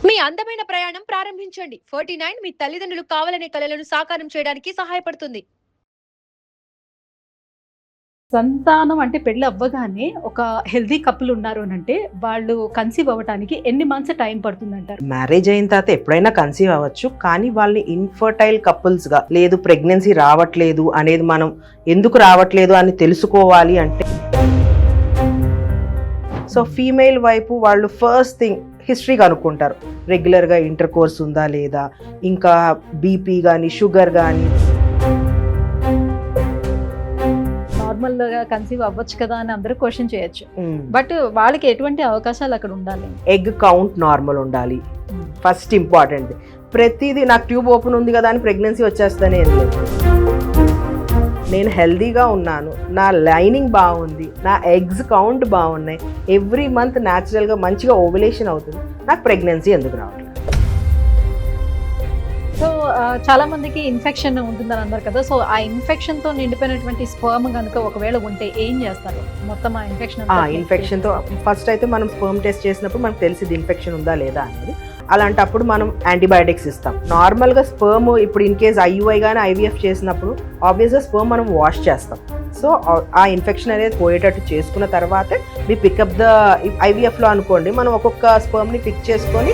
మీ అందమైన ప్రయాణం ప్రారంభించండి. 49 మీ తల్లిదండ్రులు కావాలనే కలలను సాకారం చేయడానికి సహాయపడుతుంది. సంతానం అంటే పెళ్లి అవ్వగానే ఒక హెల్తీ కపుల్ ఉన్నారు అని అంటే వాళ్ళు కన్సీవ్ అవ్వడానికి ఎన్ని మంత్స్ టైం పడుతుందంటారు? మ్యారేజ్ అయిన తర్వాత ఎప్పుడైనా కన్సీవ్ అవ్వచ్చు, కానీ వాళ్ళని ఇన్ఫర్టైల్ కపుల్స్ గా, లేదు ప్రెగ్నెన్సీ రావట్లేదు అనేది మనం ఎందుకు రావట్లేదు అని తెలుసుకోవాలి అంటే, సో ఫీమేల్ వైపు వాళ్ళు ఫస్ట్ థింగ్ హిస్టరీ కనుక్కుంటారు. రెగ్యులర్గా ఇంటర్ కోర్స్ ఉందా లేదా, ఇంకా బీపీ కానీ షుగర్ కానీ. నార్మల్ గా కన్సీవ్ అవ్వచ్చు కదా అని అందరూ క్వశ్చన్ చేయొచ్చు, బట్ వాళ్ళకి ఎటువంటి అవకాశాలు అక్కడ ఉండాలి? ఎగ్ కౌంట్ నార్మల్ ఉండాలి, ఫస్ట్ ఇంపార్టెంట్. ప్రతిదీ నాకు ట్యూబ్ ఓపెన్ ఉంది కదా అని ప్రెగ్నెన్సీ వచ్చేస్తుందని ఏం లేదు. నేను హెల్దీగా ఉన్నాను, నా లైనింగ్ బాగుంది, నా ఎగ్స్ కౌంట్ బాగున్నాయి, ఎవ్రీ మంత్ న్యాచురల్గా మంచిగా ఓవులేషన్ అవుతుంది, నాకు ప్రెగ్నెన్సీ ఎందుకు రావట్లేదు? సో చాలా మందికి ఇన్ఫెక్షన్ ఉంటుందని అన్నారు కదా, సో ఆ ఇన్ఫెక్షన్ తో నిండిపోయినటువంటి స్పర్మ్ కనుక ఒకవేళ ఉంటే ఏం చేస్తారు? మొత్తం ఆ ఇన్ఫెక్షన్తో ఫస్ట్ అయితే మనం స్పర్మ్ టెస్ట్ చేసినప్పుడు మనకు తెలిసింది ఇన్ఫెక్షన్ ఉందా లేదా అనేది. అలాంటప్పుడు మనం యాంటీబయాటిక్స్ ఇస్తాం. నార్మల్గా స్పర్మ్ ఇప్పుడు ఇన్ కేస్ ఐయుఐ కానీ ఐవీఎఫ్ చేసినప్పుడు ఆబ్వియస్గా స్పర్మ్ మనం వాష్ చేస్తాం. సో ఆ ఇన్ఫెక్షన్ అనేది పోయేటట్టు చేసుకున్న తర్వాతే మీ పికప్ ద ఐవీఎఫ్లో అనుకోండి, మనం ఒక్కొక్క స్పర్మ్ని పిక్ చేసుకొని.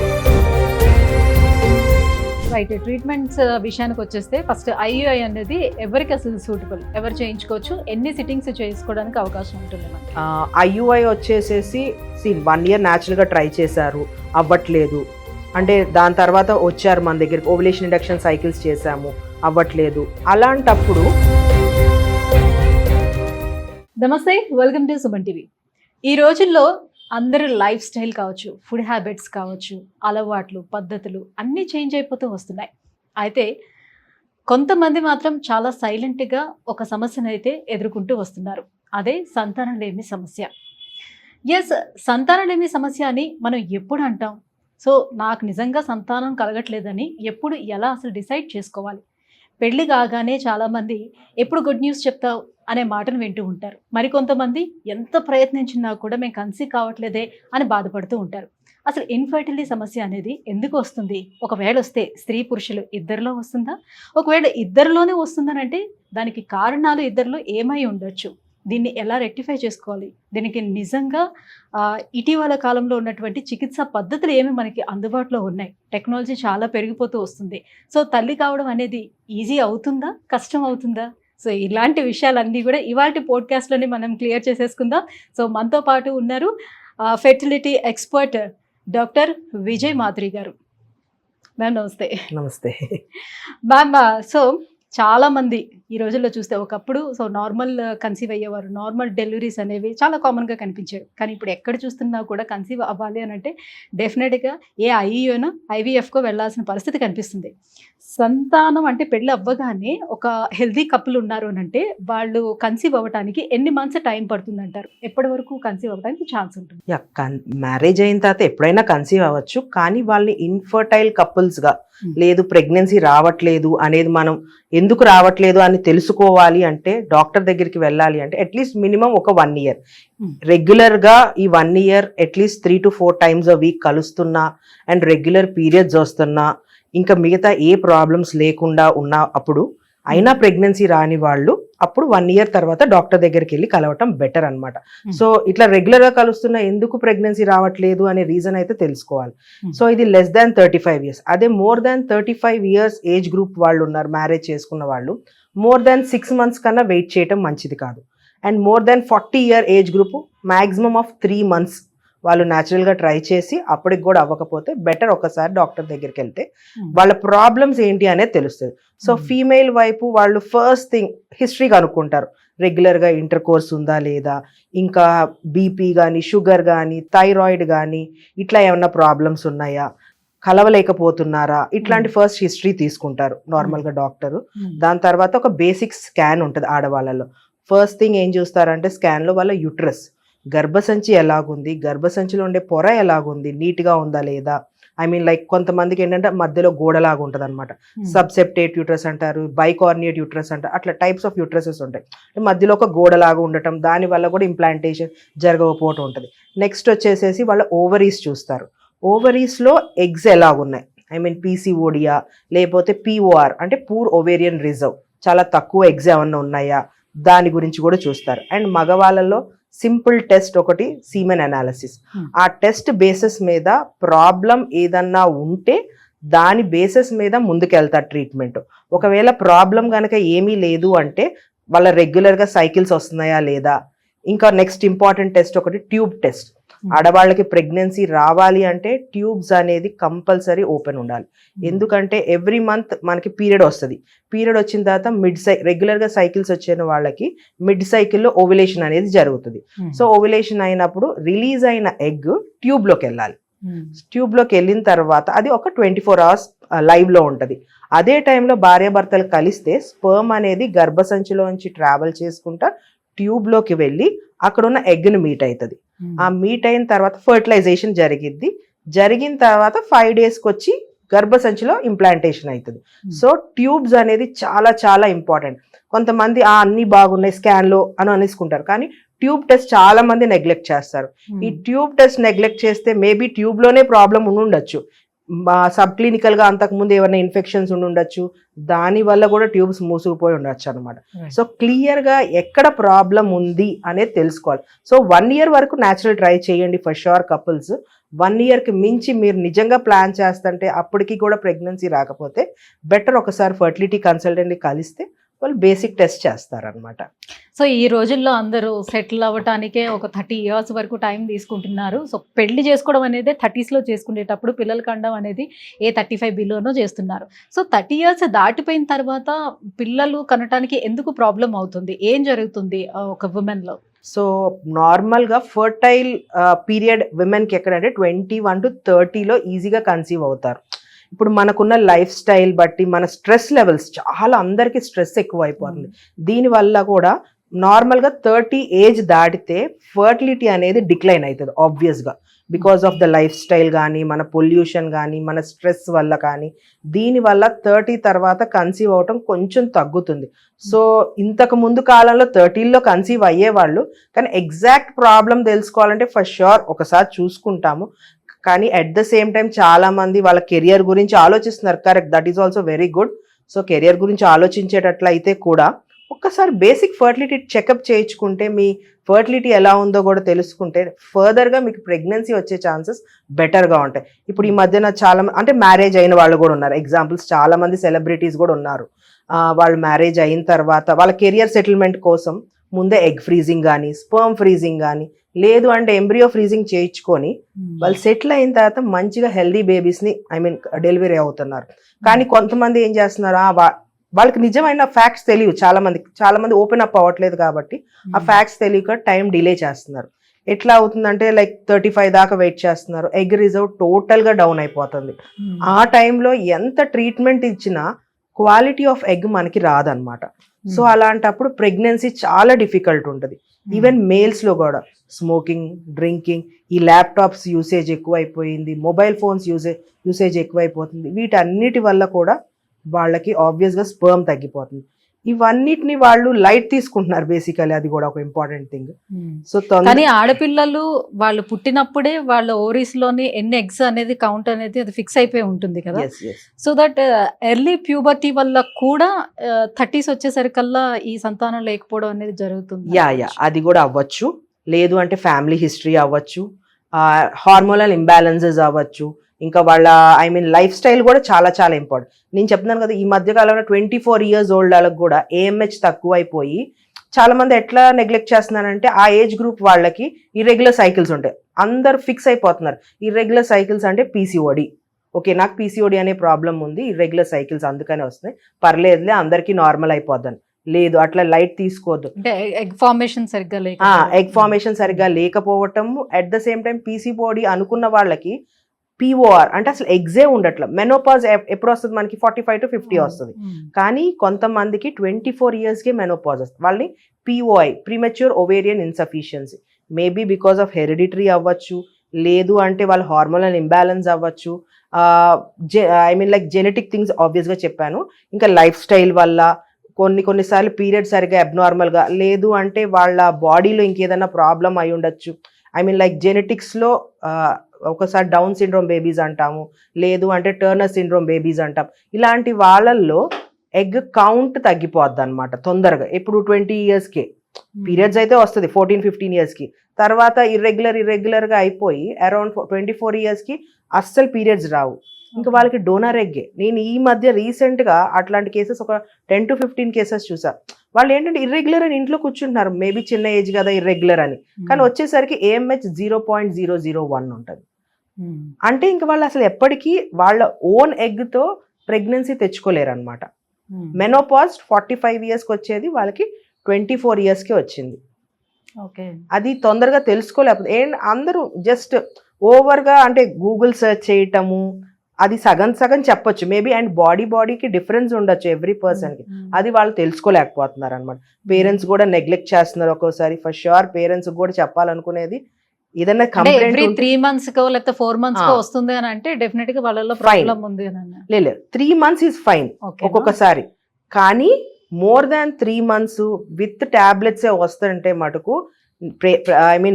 రైట్, ట్రీట్మెంట్స్ విషయానికి వచ్చేస్తే ఫస్ట్ ఐయుఐ అనేది ఎవరికి అసలు సూటబుల్, ఎవరు చేయించుకోవచ్చు, ఎన్ని సిట్టింగ్స్ చేసుకోవడానికి అవకాశం ఉంటుంది? ఐయుఐ వచ్చేసేసి 1 year న్యాచురల్గా ట్రై చేశారు, అవ్వట్లేదు అంటే దాని తర్వాత వచ్చారు మన దగ్గరికి, ఓవులేషన్ ఇండక్షన్ సైకిల్స్ చేశాము, అవ్వట్లేదు. అలాంటప్పుడు నమస్తే, వెల్కమ్ టు సుమన్ టీవీ. ఈ రోజుల్లో అందరి లైఫ్ స్టైల్ కావచ్చు, ఫుడ్ హ్యాబిట్స్ కావచ్చు, అలవాట్లు, పద్ధతులు అన్నీ చేంజ్ అయిపోతూ వస్తున్నాయి. అయితే కొంతమంది మాత్రం చాలా సైలెంట్గా ఒక సమస్యను అయితే ఎదుర్కొంటూ వస్తున్నారు, అదే సంతానలేమి సమస్య. ఎస్, సంతానలేమి సమస్య అని మనం ఎప్పుడు అంటాం? సో నాకు నిజంగా సంతానం కలగట్లేదని ఎప్పుడు, ఎలా అసలు డిసైడ్ చేసుకోవాలి? పెళ్లి కాగానే చాలామంది ఎప్పుడు గుడ్ న్యూస్ చెప్తావు అనే మాటను వింటూ ఉంటారు. మరికొంతమంది ఎంత ప్రయత్నించినా కూడా మేము కన్సీవ్ కావట్లేదే అని బాధపడుతూ ఉంటారు. అసలు ఇన్ఫర్టిలిటీ సమస్య అనేది ఎందుకు వస్తుంది? ఒకవేళ వస్తే స్త్రీ పురుషులు ఇద్దరిలో వస్తుందా? ఒకవేళ ఇద్దరిలోనే వస్తుందనంటే దానికి కారణాలు ఇద్దరిలో ఏమై ఉండొచ్చు? దీన్ని ఎలా రెక్టిఫై చేసుకోవాలి? దీనికి నిజంగా ఇటీవల కాలంలో ఉన్నటువంటి చికిత్సా పద్ధతులు ఏమి మనకి అందుబాటులో ఉన్నాయి? టెక్నాలజీ చాలా పెరిగిపోతూ వస్తుంది. సో తల్లి కావడం అనేది ఈజీ అవుతుందా, కష్టం అవుతుందా? సో ఇలాంటి విషయాలన్నీ కూడా ఇవాళ పోడ్కాస్ట్లోనే మనం క్లియర్ చేసేసుకుందాం. సో మనతో పాటు ఉన్నారు fertility expert doctor Vijay Madhuri గారు. మ్యామ్ నమస్తే. నమస్తే మ్యామ్. సో చాలామంది ఈ రోజుల్లో చూస్తే ఒకప్పుడు సో నార్మల్ కన్సీవ్ అయ్యేవారు, నార్మల్ డెలివరీస్ అనేవి చాలా కామన్గా కనిపించారు. కానీ ఇప్పుడు ఎక్కడ చూస్తున్నా కూడా కన్సీవ్ అవ్వాలి అని అంటే డెఫినెట్గా ఏ ఐయుఐనో ఐవీఎఫ్కో వెళ్ళాల్సిన పరిస్థితి కనిపిస్తుంది. సంతానం అంటే పెళ్ళి అవ్వగానే ఒక హెల్తీ కపుల్ ఉన్నారు అని అంటే వాళ్ళు కన్సీవ్ అవ్వడానికి ఎన్ని మంత్స్ టైం పడుతుంది అంటారు? ఎప్పటి వరకు కన్సీవ్ అవ్వడానికి ఛాన్స్ ఉంటుంది? మ్యారేజ్ అయిన తర్వాత ఎప్పుడైనా కన్సీవ్ అవ్వచ్చు, కానీ వాళ్ళని ఇన్ఫర్టైల్ కపుల్స్ గా, లేదు ప్రెగ్నెన్సీ రావట్లేదు అనేది మనం ఎందుకు రావట్లేదు అని తెలుసుకోవాలి అంటే డాక్టర్ దగ్గరికి వెళ్ళాలి అంటే అట్లీస్ట్ మినిమం ఒక 1 year రెగ్యులర్ గా ఈ 1 year at least 3 to 4 times a week కలుస్తున్నా అండ్ రెగ్యులర్ పీరియడ్స్ వస్తున్నా, ఇంకా మిగతా ఏ ప్రాబ్లమ్స్ లేకుండా ఉన్న అప్పుడు అయినా ప్రెగ్నెన్సీ రాని వాళ్ళు అప్పుడు 1 year తర్వాత డాక్టర్ దగ్గరికి వెళ్ళి కలవటం బెటర్ అనమాట. సో ఇట్లా రెగ్యులర్ గా కలుస్తున్నా ఎందుకు ప్రెగ్నెన్సీ రావట్లేదు అనే రీజన్ అయితే తెలుసుకోవాలి. సో ఇది less than 35 years, అదే more than 35 years age group వాళ్ళు ఉన్నారు, మ్యారేజ్ చేసుకున్న వాళ్ళు more than 6 months కన్నా వెయిట్ చేయటం మంచిది కాదు. And more than 40 year age group maximum of 3 months వాళ్ళు న్యాచురల్గా ట్రై చేసి అప్పటికి కూడా అవ్వకపోతే బెటర్ ఒకసారి డాక్టర్ దగ్గరికి వెళ్తే వాళ్ళ ప్రాబ్లమ్స్ ఏంటి అనేది తెలుస్తుంది. సో ఫీమేల్ వైపు వాళ్ళు ఫస్ట్ థింగ్ హిస్టరీ కనుక్కుంటారు. రెగ్యులర్గా ఇంటర్ కోర్స్ ఉందా లేదా, ఇంకా బీపీ కానీ షుగర్ కానీ థైరాయిడ్ కానీ ఇట్లా ఏమన్నా ప్రాబ్లమ్స్ ఉన్నాయా, కలవలేకపోతున్నారా, ఇట్లాంటి ఫస్ట్ హిస్టరీ తీసుకుంటారు నార్మల్గా డాక్టరు. దాని తర్వాత ఒక బేసిక్ స్కాన్ ఉంటుంది ఆడవాళ్ళలో. ఫస్ట్ థింగ్ ఏం చూస్తారంటే స్కాన్లో వాళ్ళ యూట్రస్, గర్భసంచి ఎలాగుంది, గర్భసంచిలో ఉండే పొర ఎలాగుంది, నీట్గా ఉందా లేదా. ఐ మీన్ లైక్ కొంతమందికి ఏంటంటే మధ్యలో గోడలాగా ఉంటుంది అనమాట, సబ్సెప్టేట్ యూట్రస్ అంటారు, బైకార్నియేట్ యూట్రస్ అంటారు, అట్లా టైప్స్ ఆఫ్ యూట్రసెస్ ఉంటాయి. మధ్యలో ఒక గోడలాగా ఉండటం, దానివల్ల కూడా ఇంప్లాంటేషన్ జరగకపోవటం ఉంటుంది. నెక్స్ట్ వచ్చేసేసి వాళ్ళ ఓవరీస్ చూస్తారు. ఓవరీస్ లో ఎగ్స్ ఎలా ఉన్నాయి, ఐ మీన్ పీసీఓడియా లేకపోతే పిఓఆర్ అంటే పూర్ ఓవేరియన్ రిజర్వ్, చాలా తక్కువ ఎగ్స్ ఏమన్నా ఉన్నాయా, దాని గురించి కూడా చూస్తారు. అండ్ మగవాళ్ళలో సింపుల్ టెస్ట్ ఒకటి సీమెన్ అనాలిసిస్. ఆ టెస్ట్ బేసిస్ మీద ప్రాబ్లం ఏదన్నా ఉంటే దాని బేసిస్ మీద ముందుకెళ్తారు ట్రీట్మెంట్. ఒకవేళ ప్రాబ్లం కనుక ఏమీ లేదు అంటే వాళ్ళ రెగ్యులర్గా సైకిల్స్ వస్తున్నాయా లేదా. ఇంకా నెక్స్ట్ ఇంపార్టెంట్ టెస్ట్ ఒకటి ట్యూబ్ టెస్ట్. ఆడవాళ్ళకి ప్రెగ్నెన్సీ రావాలి అంటే ట్యూబ్స్ అనేది కంపల్సరీ ఓపెన్ ఉండాలి. ఎందుకంటే ఎవ్రీ మంత్ మనకి పీరియడ్ వస్తుంది. పీరియడ్ వచ్చిన తర్వాత రెగ్యులర్గా సైకిల్స్ వచ్చిన వాళ్ళకి మిడ్ సైకిల్లో ఓవ్యులేషన్ అనేది జరుగుతుంది. సో ఓవ్యులేషన్ అయినప్పుడు రిలీజ్ అయిన ఎగ్ ట్యూబ్లోకి వెళ్ళాలి. ట్యూబ్లోకి వెళ్ళిన తర్వాత అది ఒక 24 hours లైవ్లో ఉంటుంది. అదే టైంలో భార్యాభర్తలు కలిస్తే స్పర్మ్ అనేది గర్భసంచిలోంచి ట్రావెల్ చేసుకుంటా ట్యూబ్లోకి వెళ్ళి అక్కడ ఉన్న ఎగ్ని మీట్ అవుతుంది. ఆ మీట్ అయిన తర్వాత ఫర్టిలైజేషన్ జరిగిన తర్వాత 5 daysకి వచ్చి గర్భసంచిలో ఇంప్లాంటేషన్ అవుతుంది. సో ట్యూబ్స్ అనేది చాలా చాలా ఇంపార్టెంట్. కొంతమంది అన్ని బాగున్నాయి స్కాన్లో అని అనేసుకుంటారు, కానీ ట్యూబ్ టెస్ట్ చాలా మంది నెగ్లెక్ట్ చేస్తారు. ఈ ట్యూబ్ టెస్ట్ నెగ్లెక్ట్ చేస్తే మేబీ ట్యూబ్లోనే ప్రాబ్లం ఉండొచ్చు, సబ్ క్లినికల్ గా అంతకుముందు ఏమైనా ఇన్ఫెక్షన్స్ ఉండొచ్చు, దాని వల్ల కూడా ట్యూబ్స్ మూసుకుపోయి ఉండొచ్చు అనమాట. సో క్లియర్ గా ఎక్కడ ప్రాబ్లం ఉంది అనేది తెలుసుకోవాలి. సో 1 year వరకు న్యాచురల్ ట్రై చేయండి ఫర్ షూర్ కపుల్స్. 1 yearకి మించి మీరు నిజంగా ప్లాన్ చేస్తుంటే అప్పటికి కూడా ప్రెగ్నెన్సీ రాకపోతే బెటర్ ఒకసారి ఫర్టిలిటీ కన్సల్టెంట్ని కలిస్తే వాళ్ళు బేసిక్ టెస్ట్ చేస్తారనమాట. సో ఈ రోజుల్లో అందరూ సెటిల్ అవ్వటానికే ఒక 30 years వరకు టైం తీసుకుంటున్నారు. సో పెళ్లి చేసుకోవడం అనేది 30sలో చేసుకునేటప్పుడు పిల్లలు కండం అనేది 35 బిలోనో చేస్తున్నారు. సో 30 years దాటిపోయిన తర్వాత పిల్లలు కనటానికి ఎందుకు ప్రాబ్లం అవుతుంది, ఏం జరుగుతుంది ఒక ఉమెన్లో? సో నార్మల్గా ఫర్టైల్ పీరియడ్ విమెన్కి ఎక్కడంటే 21 to 30లో ఈజీగా కన్సీవ్ అవుతారు. ఇప్పుడు మనకున్న లైఫ్ స్టైల్ బట్టి మన స్ట్రెస్ లెవెల్స్ చాలా అందరికీ స్ట్రెస్ ఎక్కువ అయిపోతుంది. దీనివల్ల కూడా నార్మల్గా 30 ఏజ్ దాటితే ఫర్టిలిటీ అనేది డిక్లైన్ అవుతుంది ఆబ్వియస్గా, because of the life style కానీ మన పొల్యూషన్ కానీ మన స్ట్రెస్ వల్ల కానీ. దీనివల్ల 30 తర్వాత కన్సీవ్ అవటం కొంచెం తగ్గుతుంది. సో ఇంతకు ముందు కాలంలో 30లో కన్సీవ్ అయ్యేవాళ్ళు, కానీ ఎగ్జాక్ట్ ప్రాబ్లం తెలుసుకోవాలంటే ఫర్ షూర్ ఒకసారి చూసుకుంటాము. కానీ అట్ ద సేమ్ టైం చాలా మంది వాళ్ళ కెరియర్ గురించి ఆలోచిస్తున్నారు. Correct, that is also very good. So career గురించి ఆలోచించేటట్లయితే కూడా ఒక్కసారి బేసిక్ ఫర్టిలిటీ చెకప్ చేయించుకుంటే మీ ఫర్టిలిటీ ఎలా ఉందో కూడా తెలుసుకుంటే ఫర్దర్గా మీకు ప్రెగ్నెన్సీ వచ్చే ఛాన్సెస్ బెటర్గా ఉంటాయి. ఇప్పుడు ఈ మధ్యన చాలా అంటే మ్యారేజ్ అయిన వాళ్ళు కూడా ఉన్నారు. ఎగ్జాంపుల్స్ చాలా మంది సెలబ్రిటీస్ కూడా ఉన్నారు. వాళ్ళు మ్యారేజ్ అయిన తర్వాత వాళ్ళ కెరియర్ సెటిల్మెంట్ కోసం ముందే ఎగ్ ఫ్రీజింగ్ కానీ స్పర్మ్ ఫ్రీజింగ్ కానీ లేదు అంటే ఎంబ్రియో ఫ్రీజింగ్ చేయించుకొని వాళ్ళు సెటిల్ అయిన తర్వాత మంచిగా హెల్దీ బేబీస్ని డెలివరీ అవుతున్నారు. కానీ కొంతమంది ఏం చేస్తున్నారు, వాళ్ళకి నిజమైన ఫ్యాక్ట్స్ తెలియవు. చాలా మంది ఓపెన్ అప్ అవ్వట్లేదు కాబట్టి ఆ ఫ్యాక్ట్స్ తెలియక టైం డిలే చేస్తున్నారు. ఎట్లా అవుతుందంటే లైక్ 35 దాకా వెయిట్ చేస్తున్నారు, ఎగ్ రిజర్వ్ టోటల్గా డౌన్ అయిపోతుంది. ఆ టైంలో ఎంత ట్రీట్మెంట్ ఇచ్చినా క్వాలిటీ ఆఫ్ ఎగ్ మనకి రాదనమాట. సో అలాంటప్పుడు ప్రెగ్నెన్సీ చాలా డిఫికల్ట్ ఉంటుంది. ఈవెన్ మేల్స్లో కూడా స్మోకింగ్, డ్రింకింగ్, ఈ ల్యాప్టాప్స్ యూసేజ్ ఎక్కువైపోయింది, మొబైల్ ఫోన్స్ యూసేజ్ ఎక్కువైపోతుంది. వీటన్నిటి వల్ల కూడా వాళ్ళకి ఆబ్వియస్గా స్పర్మ్ తగ్గిపోతుంది. ఇవన్నిటిని వాళ్ళు లైట్ తీసుకుంటున్నారు బేసికలీ, అది కూడా ఒక ఇంపార్టెంట్ థింగ్. సో కానీ ఆడపిల్లలు వాళ్ళు పుట్టినప్పుడే వాళ్ళ ఓవరీస్ లోని ఎన్ని ఎగ్స్ అనేది కౌంట్ అనేది అది ఫిక్స్ అయిపోయి ఉంటుంది కదా. సో దట్ ఎర్లీ ప్యూబర్టీ వల్ల కూడా 30s వచ్చేసరికల్లా ఈ సంతానం లేకపోవడం అనేది జరుగుతుంది. యా అది కూడా అవ్వచ్చు. లేదు అంటే ఫ్యామిలీ హిస్టరీ అవ్వచ్చు, హార్మోనల్ ఇంబ్యాలెన్సెస్ అవ్వచ్చు, ఇంకా వాళ్ళ లైఫ్ స్టైల్ కూడా చాలా చాలా ఇంపార్టెంట్. నేను చెప్తున్నాను కదా, ఈ మధ్య కాలంలో 24 years old వాళ్ళకి కూడా AMH తక్కువ అయిపోయి చాలా మంది ఎట్లా నెగ్లెక్ట్ చేస్తున్నారంటే ఆ ఏజ్ గ్రూప్ వాళ్ళకి ఇర్రెగ్యులర్ సైకిల్స్ ఉంటాయి. అందరు ఫిక్స్ అయిపోతున్నారు ఇర్రెగ్యులర్ సైకిల్స్ అంటే PCOD. ఓకే, నాకు PCOD అనే ప్రాబ్లం ఉంది, ఇర్రెగ్యులర్ సైకిల్స్ అందుకనే వస్తున్నాయి, పర్లేదులే అందరికీ నార్మల్ అయిపోద్దని. లేదు, అట్లా లైట్ తీసుకోవద్దు. ఎగ్ ఫార్మేషన్ సరిగ్గా లేకపోవటం, at the same time PCOD అనుకున్న వాళ్ళకి POR అంటే అసలు ఎగ్జే ఉండట్ల. మెనోపాజ్ ఎప్పుడు వస్తుంది మనకి 45 to 50 వస్తుంది. కానీ కొంతమందికి 24 yearsకే మెనోపాజ్ వస్తుంది. వాళ్ళని POI premature ovarian insufficiency, maybe because of hereditary అవ్వచ్చు, లేదు అంటే వాళ్ళ హార్మోనల్ ఇంబ్యాలెన్స్ అవ్వచ్చు, లైక్ జెనెటిక్ థింగ్స్ ఆబ్వియస్గా చెప్పాను. ఇంకా లైఫ్ స్టైల్ వల్ల కొన్నిసార్లు పీరియడ్ సరిగా అబ్నార్మల్గా, లేదు అంటే వాళ్ళ బాడీలో ఇంకేదైనా ప్రాబ్లం అయి ఉండొచ్చు. లైక్ జెనెటిక్స్లో ఒకసారి డౌన్ సిండ్రోమ్ బేబీస్ అంటాము, లేదు అంటే టర్నర్ సిండ్రోమ్ బేబీస్ అంటాం. ఇలాంటి వాళ్ళల్లో ఎగ్ కౌంట్ తగ్గిపోద్ది అనమాట తొందరగా. ఇప్పుడు 20 yearsకే పీరియడ్స్ అయితే వస్తుంది 14-15 yearsకి, తర్వాత ఇర్రెగ్యులర్గా అయిపోయి అరౌండ్ 24 yearsకి అస్సలు పీరియడ్స్ రావు. ఇంకా వాళ్ళకి డోనర్ ఎగ్గే. నేను ఈ మధ్య రీసెంట్గా అట్లాంటి కేసెస్ ఒక 10-15 కేసెస్ చూసా. వాళ్ళు ఏంటంటే ఇర్రెగ్యులర్ అని ఇంట్లో కూర్చుంటున్నారు, మేబీ చిన్న ఏజ్ కదా ఇర్రెగ్యులర్ అని, కానీ వచ్చేసరికి AMH 0.001 ఉంటుంది. అంటే ఇంకా వాళ్ళు అసలు ఎప్పటికీ వాళ్ళ ఓన్ ఎగ్తో ప్రెగ్నెన్సీ తెచ్చుకోలేరు అనమాట. మెనోపాజ్ 45 yearsకి వచ్చేది, వాళ్ళకి 24 yearsకి వచ్చింది. అది తొందరగా తెలుసుకోలేకపోతే అందరూ జస్ట్ ఓవర్గా అంటే గూగుల్ సెర్చ్ చేయటము, అది సగం చెప్పొచ్చు మేబీ, అండ్ బాడీకి డిఫరెన్స్ ఉండొచ్చు ఎవ్రీ పర్సన్కి, అది వాళ్ళు తెలుసుకోలేకపోతున్నారు అనమాట. పేరెంట్స్ కూడా నెగ్లెక్ట్ చేస్తున్నారు ఒక్కోసారి. ఫర్ ష్యూర్ పేరెంట్స్ కూడా చెప్పాలనుకునేది, ఏదైనా కంప్లైంట్ 3 months లేకపోతే 4 months వస్తుంది అని అంటే డెఫినెట్ గా వాళ్ళలో ప్రాబ్లం ఉంది అని. లేదు 3 months ఈజ్ ఫైన్ ఒక్కొక్కసారి, కానీ more than 3 months with tablets వస్తుంటే మటుకు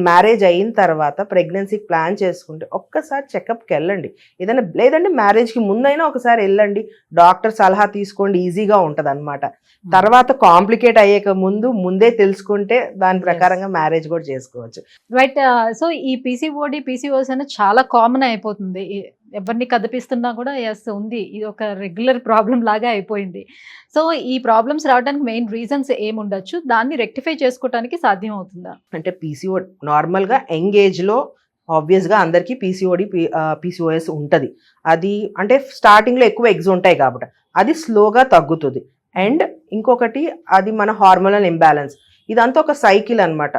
మ్యారేజ్ అయిన తర్వాత ప్రెగ్నెన్సీకి ప్లాన్ చేసుకుంటే ఒక్కసారి చెకప్కి వెళ్ళండి. ఏదైనా లేదంటే మ్యారేజ్కి ముందైనా ఒకసారి వెళ్ళండి, డాక్టర్ సలహా తీసుకోండి, ఈజీగా ఉంటుంది అనమాట. తర్వాత కాంప్లికేట్ అయ్యేక ముందే తెలుసుకుంటే దాని ప్రకారంగా మ్యారేజ్ కూడా చేసుకోవచ్చు. రైట్. సో ఈ PCOS అనేది చాలా కామన్ అయిపోతుంది. ఎవరిని కదిపిస్తున్నా కూడా ఎస్ ఉంది, ఇది ఒక రెగ్యులర్ ప్రాబ్లం లాగా అయిపోయింది. సో ఈ ప్రాబ్లమ్స్ రావడానికి మెయిన్ రీజన్స్ ఏముండొచ్చు, దాన్ని రెక్టిఫై చేసుకోవడానికి సాధ్యం అవుతుందా? అంటే PCOD నార్మల్గా యంగ్ ఏజ్లో ఆబ్వియస్గా అందరికీ PCOS ఉంటుంది. అది అంటే స్టార్టింగ్లో ఎక్కువ ఎగ్స్ ఉంటాయి కాబట్టి అది స్లోగా తగ్గుతుంది. అండ్ ఇంకొకటి అది మన హార్మోనల్ ఇంబ్యాలెన్స్, ఇదంతా ఒక సైకిల్ అనమాట.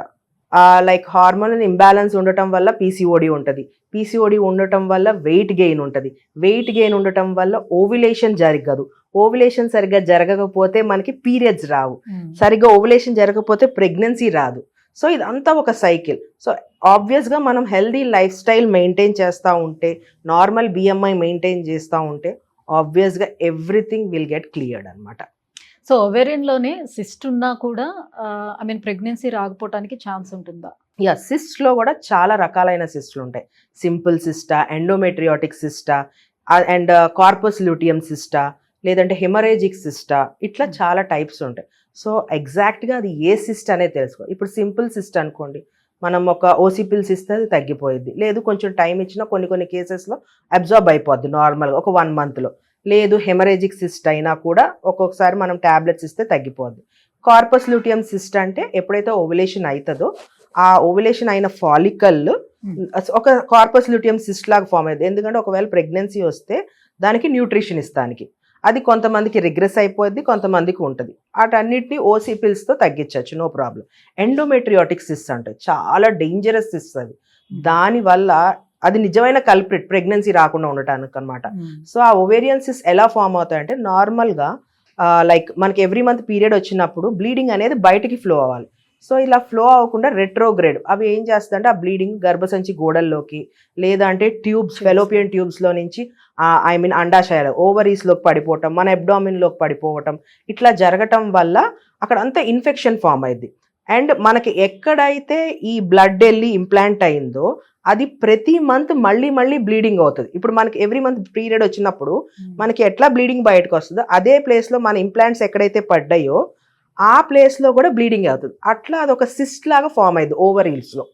లైక్ హార్మోనల్ ఇంబ్యాలెన్స్ ఉండటం వల్ల PCOD ఉంటుంది, PCOD ఉండటం వల్ల వెయిట్ గెయిన్ ఉంటుంది, వెయిట్ గెయిన్ ఉండటం వల్ల ఓవ్యులేషన్ జరగదు, ఓవ్యులేషన్ సరిగ్గా జరగకపోతే మనకి పీరియడ్స్ రావు, సరిగ్గా ఓవ్యులేషన్ జరగకపోతే ప్రెగ్నెన్సీ రాదు. సో ఇదంతా ఒక సైకిల్. సో ఆబ్వియస్గా మనం హెల్దీ లైఫ్ స్టైల్ మెయింటైన్ చేస్తూ ఉంటే, నార్మల్ BMI మెయింటైన్ చేస్తూ ఉంటే ఆబ్వియస్గా ఎవ్రీథింగ్ విల్ గెట్ క్లియర్డ్ అనమాట. సో ఓవేరియన్లోనే సిస్ట్ ఉన్నా కూడా ప్రెగ్నెన్సీ రాకపోవడానికి ఛాన్స్ ఉంటుందా? సిస్ట్లో కూడా చాలా రకాలైన సిస్ట్లు ఉంటాయి. సింపుల్ సిస్టా, ఎండోమెట్రియాటిక్ సిస్టా, అండ్ కార్పస్ ల్యూటియం సిస్టా, లేదంటే హెమరేజిక్ సిస్టా, ఇట్లా చాలా టైప్స్ ఉంటాయి. సో ఎగ్జాక్ట్గా అది ఏ సిస్ట్ అనేది తెలుసుకో. ఇప్పుడు సింపుల్ సిస్ట్ అనుకోండి, మనం ఒక OC పిల్స్ ఇస్తే అది తగ్గిపోయింది, లేదు కొంచెం టైం ఇచ్చినా కొన్ని కేసెస్లో అబ్జార్బ్ అయిపోద్ది నార్మల్గా ఒక 1 monthలో. లేదు హెమరేజిక్ సిస్ట్ అయినా కూడా ఒక్కొక్కసారి మనం ట్యాబ్లెట్స్ ఇస్తే తగ్గిపోద్ది. కార్పస్ ల్యూటియం సిస్ట్ అంటే ఎప్పుడైతే ఓవ్యులేషన్ అవుతుందో ఆ ఓవ్యులేషన్ అయిన ఫాలికల్ ఒక కార్పస్ ల్యూటియం సిస్ట్ లాగా ఫామ్ అయ్యింది. ఎందుకంటే ఒకవేళ ప్రెగ్నెన్సీ వస్తే దానికి న్యూట్రిషన్ ఇస్తానికి, అది కొంతమందికి రిగ్రెస్ అయిపోద్ది, కొంతమందికి ఉంటుంది. వాటన్నిటిని OC పిల్స్తో తగ్గించవచ్చు, నో ప్రాబ్లం. ఎండోమెట్రియాటిక్ సిస్ట్ అంటే చాలా డేంజరస్ సిస్ట్ అది, దానివల్ల అది నిజమైన కల్ప్రిట్ ప్రెగ్నెన్సీ రాకుండా ఉండటానికి అనమాట. సో ఆ ఓవేరియన్ సిస్ట్ ఎలా ఫామ్ అవుతాయంటే నార్మల్గా లైక్ మనకి ఎవ్రీ మంత్ పీరియడ్ వచ్చినప్పుడు బ్లీడింగ్ అనేది బయటికి ఫ్లో అవ్వాలి. సో ఇలా ఫ్లో అవ్వకుండా రెట్రోగ్రేడ్ అవి ఏం చేస్తుందంటే ఆ బ్లీడింగ్ గర్భసంచి గోడల్లోకి, లేదంటే ట్యూబ్స్ ఫెలోపియన్ ట్యూబ్స్లో నుంచి అండాశయాలు ఓవరీస్లోకి పడిపోవటం, మన అబ్డామిన్లోకి పడిపోవటం, ఇట్లా జరగటం వల్ల అక్కడ అంతా ఇన్ఫెక్షన్ ఫామ్ అయింది. అండ్ మనకి ఎక్కడైతే ఈ బ్లడ్ వెళ్ళి ఇంప్లాంట్ అయిందో అది ప్రతి మంత్ మళ్ళీ బ్లీడింగ్ అవుతుంది. ఇప్పుడు మనకి ఎవ్రీ మంత్ పీరియడ్ వచ్చినప్పుడు మనకి ఎట్లా బ్లీడింగ్ బయటకు వస్తుందో అదే ప్లేస్లో మన ఇంప్లాంట్స్ ఎక్కడైతే పడ్డాయో ఆ ప్లేస్లో కూడా బ్లీడింగ్ అవుతుంది. అట్లా అదొక సిస్ట్ లాగా ఫామ్ అయింది ఓవరీల్స్లో.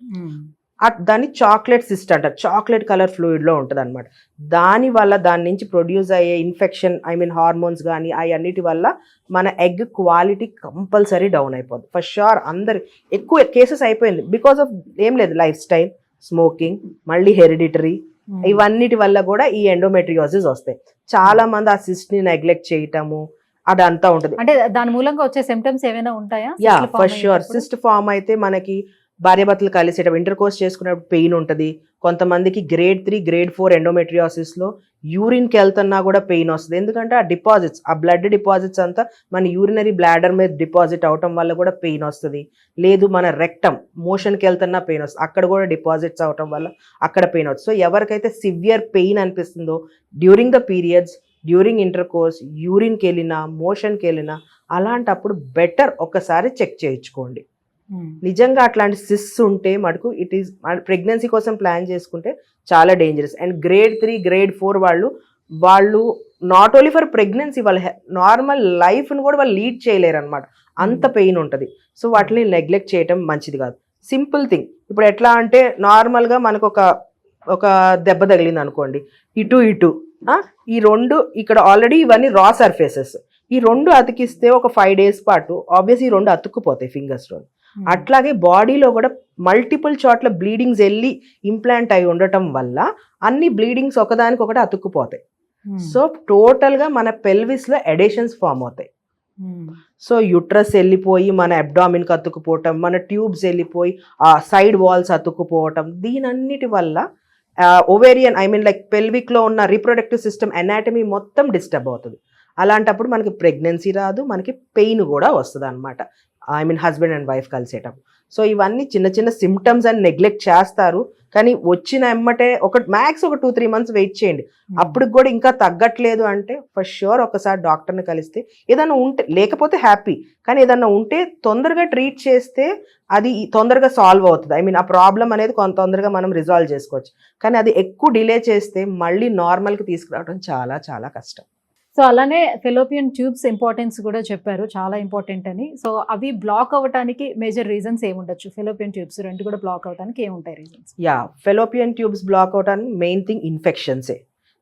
దాన్ని చాక్లెట్ సిస్ట్ అంటారు, చాక్లెట్ కలర్ ఫ్లూయిడ్లో ఉంటుంది అనమాట. దానివల్ల దాని నుంచి ప్రొడ్యూస్ అయ్యే ఇన్ఫెక్షన్ హార్మోన్స్ కానీ అవన్నిటి వల్ల మన ఎగ్ క్వాలిటీ కంపల్సరీ డౌన్ అయిపోద్ది. ఫర్ ష్యూర్ అందరు ఎక్కువ కేసెస్ అయిపోయింది బికాస్ ఆఫ్ ఏం లేదు లైఫ్ స్టైల్, స్మోకింగ్, మళ్ళీ హెరిడిటరీ, ఇవన్నిటి వల్ల కూడా ఈ ఎండోమెట్రియోసిస్ వస్తాయి. చాలా మంది ఆ సిస్ట్ ని నెగ్లెక్ట్ చేయటము అదంతా ఉంటుంది. అంటే దాని మూలంగా వచ్చే సిమ్టమ్స్ ఏమైనా ఉంటాయా? For sure. సిస్ట్ ఫామ్ అయితే మనకి భార్యాభర్తలు కలిసేటప్పుడు ఇంటర్ కోర్స్ చేసుకునేటప్పుడు పెయిన్ ఉంటుంది. కొంతమందికి grade 3, grade 4 ఎండోమెట్రియోసిస్లో యూరిన్కి వెళ్తున్నా కూడా పెయిన్ వస్తుంది. ఎందుకంటే ఆ డిపాజిట్స్, ఆ బ్లడ్ డిపాజిట్స్ అంతా మన యూరినరీ బ్లాడర్ మీద డిపాజిట్ అవటం వల్ల కూడా పెయిన్ వస్తుంది. లేదు మన రెక్టమ్ మోషన్కి వెళ్తున్నా పెయిన్ వస్తుంది, అక్కడ కూడా డిపాజిట్స్ అవటం వల్ల అక్కడ పెయిన్ వస్తుంది. సో ఎవరికైతే సివియర్ పెయిన్ అనిపిస్తుందో during the periods, during intercourse, యూరిన్కి వెళ్ళినా మోషన్కి వెళ్ళినా అలాంటప్పుడు బెటర్ ఒకసారి చెక్ చేయించుకోండి. నిజంగా అట్లాంటి సిస్ ఉంటే మటుకు ఇట్ ఈస్ ప్రెగ్నెన్సీ కోసం ప్లాన్ చేసుకుంటే చాలా డేంజరస్. అండ్ గ్రేడ్ 3 గ్రేడ్ 4 వాళ్ళు నాట్ ఓన్లీ ఫర్ ప్రెగ్నెన్సీ, వాళ్ళ నార్మల్ లైఫ్ను కూడా వాళ్ళు లీడ్ చేయలేరు అనమాట, అంత పెయిన్ ఉంటుంది. సో వాటిని నెగ్లెక్ట్ చేయటం మంచిది కాదు. సింపుల్ థింగ్, ఇప్పుడు ఎట్లా అంటే నార్మల్గా మనకు ఒక దెబ్బ తగిలింది అనుకోండి, ఇటు ఈ రెండు ఇక్కడ ఆల్రెడీ ఇవన్నీ రా సర్ఫేసెస్, ఈ రెండు అతికిస్తే ఒక 5 days పాటు ఆబ్వియస్ ఈ రెండు అతుక్కుపోతాయి ఫింగర్స్లో. అట్లాగే బాడీలో కూడా మల్టిపుల్ చోట్ల బ్లీడింగ్స్ వెళ్ళి ఇంప్లాంట్ అయి ఉండటం వల్ల అన్ని బ్లీడింగ్స్ ఒకదానికొకటి అతుక్కుపోతాయి. సో టోటల్గా మన పెల్విస్లో ఎడేషన్స్ ఫామ్ అవుతాయి. సో యుట్రస్ వెళ్ళిపోయి మన అబ్డామిన్కి అతుక్కుపోవటం, మన ట్యూబ్స్ వెళ్ళిపోయి ఆ సైడ్ వాల్స్ అతుక్కుపోవటం, దీనన్నిటి వల్ల ఓవేరియన్ లైక్ పెల్విక్లో ఉన్న రీప్రొడక్టివ్ సిస్టమ్ ఎనాటమీ మొత్తం డిస్టర్బ్ అవుతుంది. అలాంటప్పుడు మనకి ప్రెగ్నెన్సీ రాదు, మనకి పెయిన్ కూడా వస్తుంది అనమాట, హస్బెండ్ అండ్ వైఫ్ కలిసేటప్పుడు. సో ఇవన్నీ చిన్న చిన్న సిమ్టమ్స్ అని నెగ్లెక్ట్ చేస్తారు, కానీ వచ్చిన ఎమ్మటే మ్యాక్స్ ఒక 2-3 months వెయిట్ చేయండి. అప్పుడు కూడా ఇంకా తగ్గట్లేదు అంటే ఫర్ షూర్ ఒకసారి డాక్టర్ని కలిస్తే, ఏదైనా ఉంటే, లేకపోతే హ్యాపీ, కానీ ఏదన్నా ఉంటే తొందరగా ట్రీట్ చేస్తే అది తొందరగా సాల్వ్ అవుతుంది. ఆ ప్రాబ్లం అనేది కొంత తొందరగా మనం రిజాల్వ్ చేసుకోవచ్చు. కానీ అది ఎక్కువ డిలే చేస్తే మళ్ళీ నార్మల్కి తీసుకురావడం చాలా చాలా కష్టం. సో అలానే ఫెలోపియన్ ట్యూబ్స్ ఇంపార్టెన్స్ కూడా చెప్పారు, చాలా ఇంపార్టెంట్ అని. సో అవి బ్లాక్ అవ్వడానికి మేజర్ రీజన్స్ ఏముండొచ్చు? ఫెలోపియన్ ట్యూబ్స్ రెండు కూడా బ్లాక్ అవ్వడానికి ఏముంటాయి రీజన్స్? ఫెలోపియన్ ట్యూబ్స్ బ్లాక్ అవడానికి మెయిన్ థింగ్ ఇన్ఫెక్షన్సే.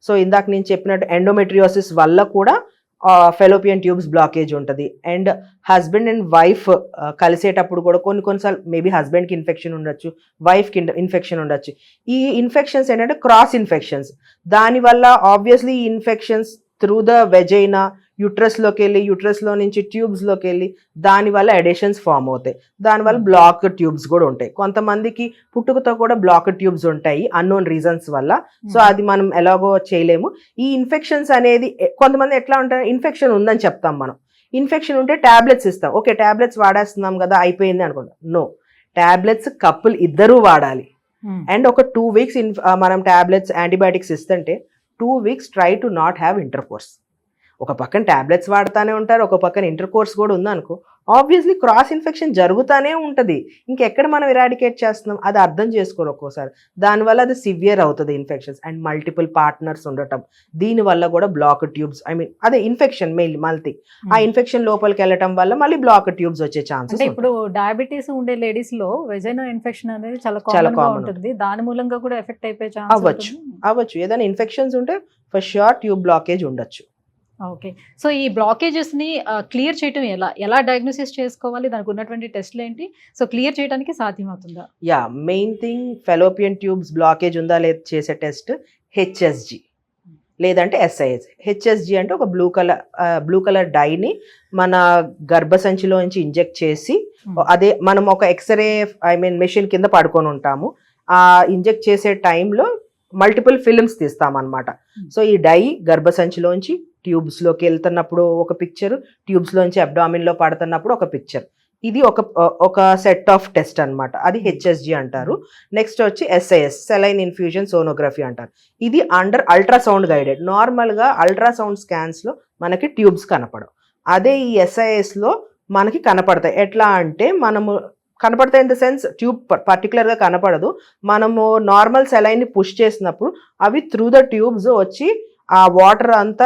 సో ఇందాక నేను చెప్పినట్టు ఎండోమెట్రియోసిస్ వల్ల కూడా ఫెలోపియన్ ట్యూబ్స్ బ్లాకేజ్ ఉంటుంది. అండ్ హస్బెండ్ అండ్ వైఫ్ కలిసేటప్పుడు కూడా కొన్నిసార్లు మేబీ హస్బెండ్కి ఇన్ఫెక్షన్ ఉండొచ్చు, వైఫ్కి ఇన్ఫెక్షన్ ఉండొచ్చు. ఈ ఇన్ఫెక్షన్స్ ఏంటంటే క్రాస్ ఇన్ఫెక్షన్స్. దానివల్ల ఆబ్వియస్లీ ఈ ఇన్ఫెక్షన్స్ త్రూ ద వెజైనా యుట్రస్లోకి వెళ్ళి, యుట్రస్లో నుంచి ట్యూబ్స్లోకి వెళ్ళి దానివల్ల ఎడేషన్స్ ఫామ్ అవుతాయి. దానివల్ల బ్లాక్ ట్యూబ్స్ కూడా ఉంటాయి. కొంతమందికి పుట్టుకతో కూడా బ్లాక్ ట్యూబ్స్ ఉంటాయి అన్నోన్ రీజన్స్ వల్ల. సో అది మనం ఎలాగో చేయలేము. ఈ ఇన్ఫెక్షన్స్ అనేది కొంతమంది ఎట్లా ఉంటారు, ఇన్ఫెక్షన్ ఉందని చెప్తాం మనం, ఇన్ఫెక్షన్ ఉంటే ట్యాబ్లెట్స్ ఇస్తాం, ఓకే ట్యాబ్లెట్స్ వాడేస్తున్నాం కదా అయిపోయింది అనుకుంటాం. నో, ట్యాబ్లెట్స్ కపుల్ ఇద్దరూ వాడాలి. అండ్ ఒక 2 weeks మనం ట్యాబ్లెట్స్ యాంటీబయాటిక్స్ ఇస్తుంటే 2 weeks try to not have intercourse. ఒక పక్కన ట్యాబ్లెట్స్ వాడుతూనే ఉంటారు, ఒక పక్కన ఇంటర్కోర్స్ కూడా ఉందనుకో, ఆబ్వియస్లీ క్రాస్ ఇన్ఫెక్షన్ జరుగుతూనే ఉంటుంది. ఇంకెక్కడ మనం ఇరాడికేట్ చేస్తున్నాం అది అర్థం చేసుకోరు ఒక్కోసారి. దానివల్ల అది సివియర్ అవుతుంది ఇన్ఫెక్షన్స్. అండ్ మల్టిపుల్ పార్ట్నర్స్ ఉండటం, దీనివల్ల కూడా బ్లాక్ ట్యూబ్స్ అదే ఇన్ఫెక్షన్ మల్టీ ఆ ఇన్ఫెక్షన్ లోపలికి వెళ్ళటం వల్ల మళ్ళీ బ్లాక్ ట్యూబ్స్ వచ్చే ఛాన్సెస్. ఇప్పుడు డయాబెటీస్ ఉండే లేడీస్ లో వెజైనా ఇన్ఫెక్షన్ అనేది చాలా కామన్ ఉంటుంది, దాని మూలంగా కూడా ఎఫెక్ట్ అయిపోయే ఛాన్స్ అవ్వచ్చు. ఏదైనా ఇన్ఫెక్షన్స్ ఉంటే ఫర్ ష్యూర్ ట్యూబ్ బ్లాకేజ్ ఉండొచ్చు. ఓకే, సో ఈ బ్లాకేజెస్ ని క్లియర్ చేయడం ఎలా డయాగ్నోసిస్ చేసుకోవాలి, దానికి ఉన్నటువంటి టెస్ట్లు ఏంటి, సో క్లియర్ చేయడానికి సాధ్యమవుతుందా? Main thing fallopian tubes blockage ఉందా లేదా చేసే టెస్ట్ HSG లేదంటే SIS. HSG అంటే ఒక బ్లూ కలర్ డైని మన గర్భసంచిలో నుంచి ఇంజెక్ట్ చేసి, అదే మనం ఒక ఎక్స్రే మెషిన్ కింద పడుకొని ఉంటాము, ఆ ఇంజెక్ట్ చేసే టైంలో మల్టిపుల్ ఫిల్మ్స్ తీస్తామన్నమాట. సో ఈ డై గర్భసంచిలోంచి ట్యూబ్స్లోకి వెళ్తున్నప్పుడు ఒక పిక్చర్, ట్యూబ్స్లోంచి అబ్డామిన్లో పడుతున్నప్పుడు ఒక పిక్చర్. ఇది ఒక సెట్ ఆఫ్ టెస్ట్ అనమాట, అది HSG అంటారు. నెక్స్ట్ వచ్చి SIS, సెలైన్ ఇన్ఫ్యూజన్ సోనోగ్రఫీ అంటారు. ఇది అండర్ అల్ట్రాసౌండ్ గైడెడ్. నార్మల్గా అల్ట్రాసౌండ్ స్కాన్స్లో మనకి ట్యూబ్స్ కనపడవు, అదే ఈ SISలో మనకి కనపడతాయి. ఎట్లా అంటే మనము కనపడతాయి ఇన్ ద సెన్స్ ట్యూబ్ పర్టికులర్గా కనపడదు, మనము నార్మల్ సెలైన్ని పుష్ చేసినప్పుడు అవి త్రూ ద ట్యూబ్స్ వచ్చి ఆ వాటర్ అంతా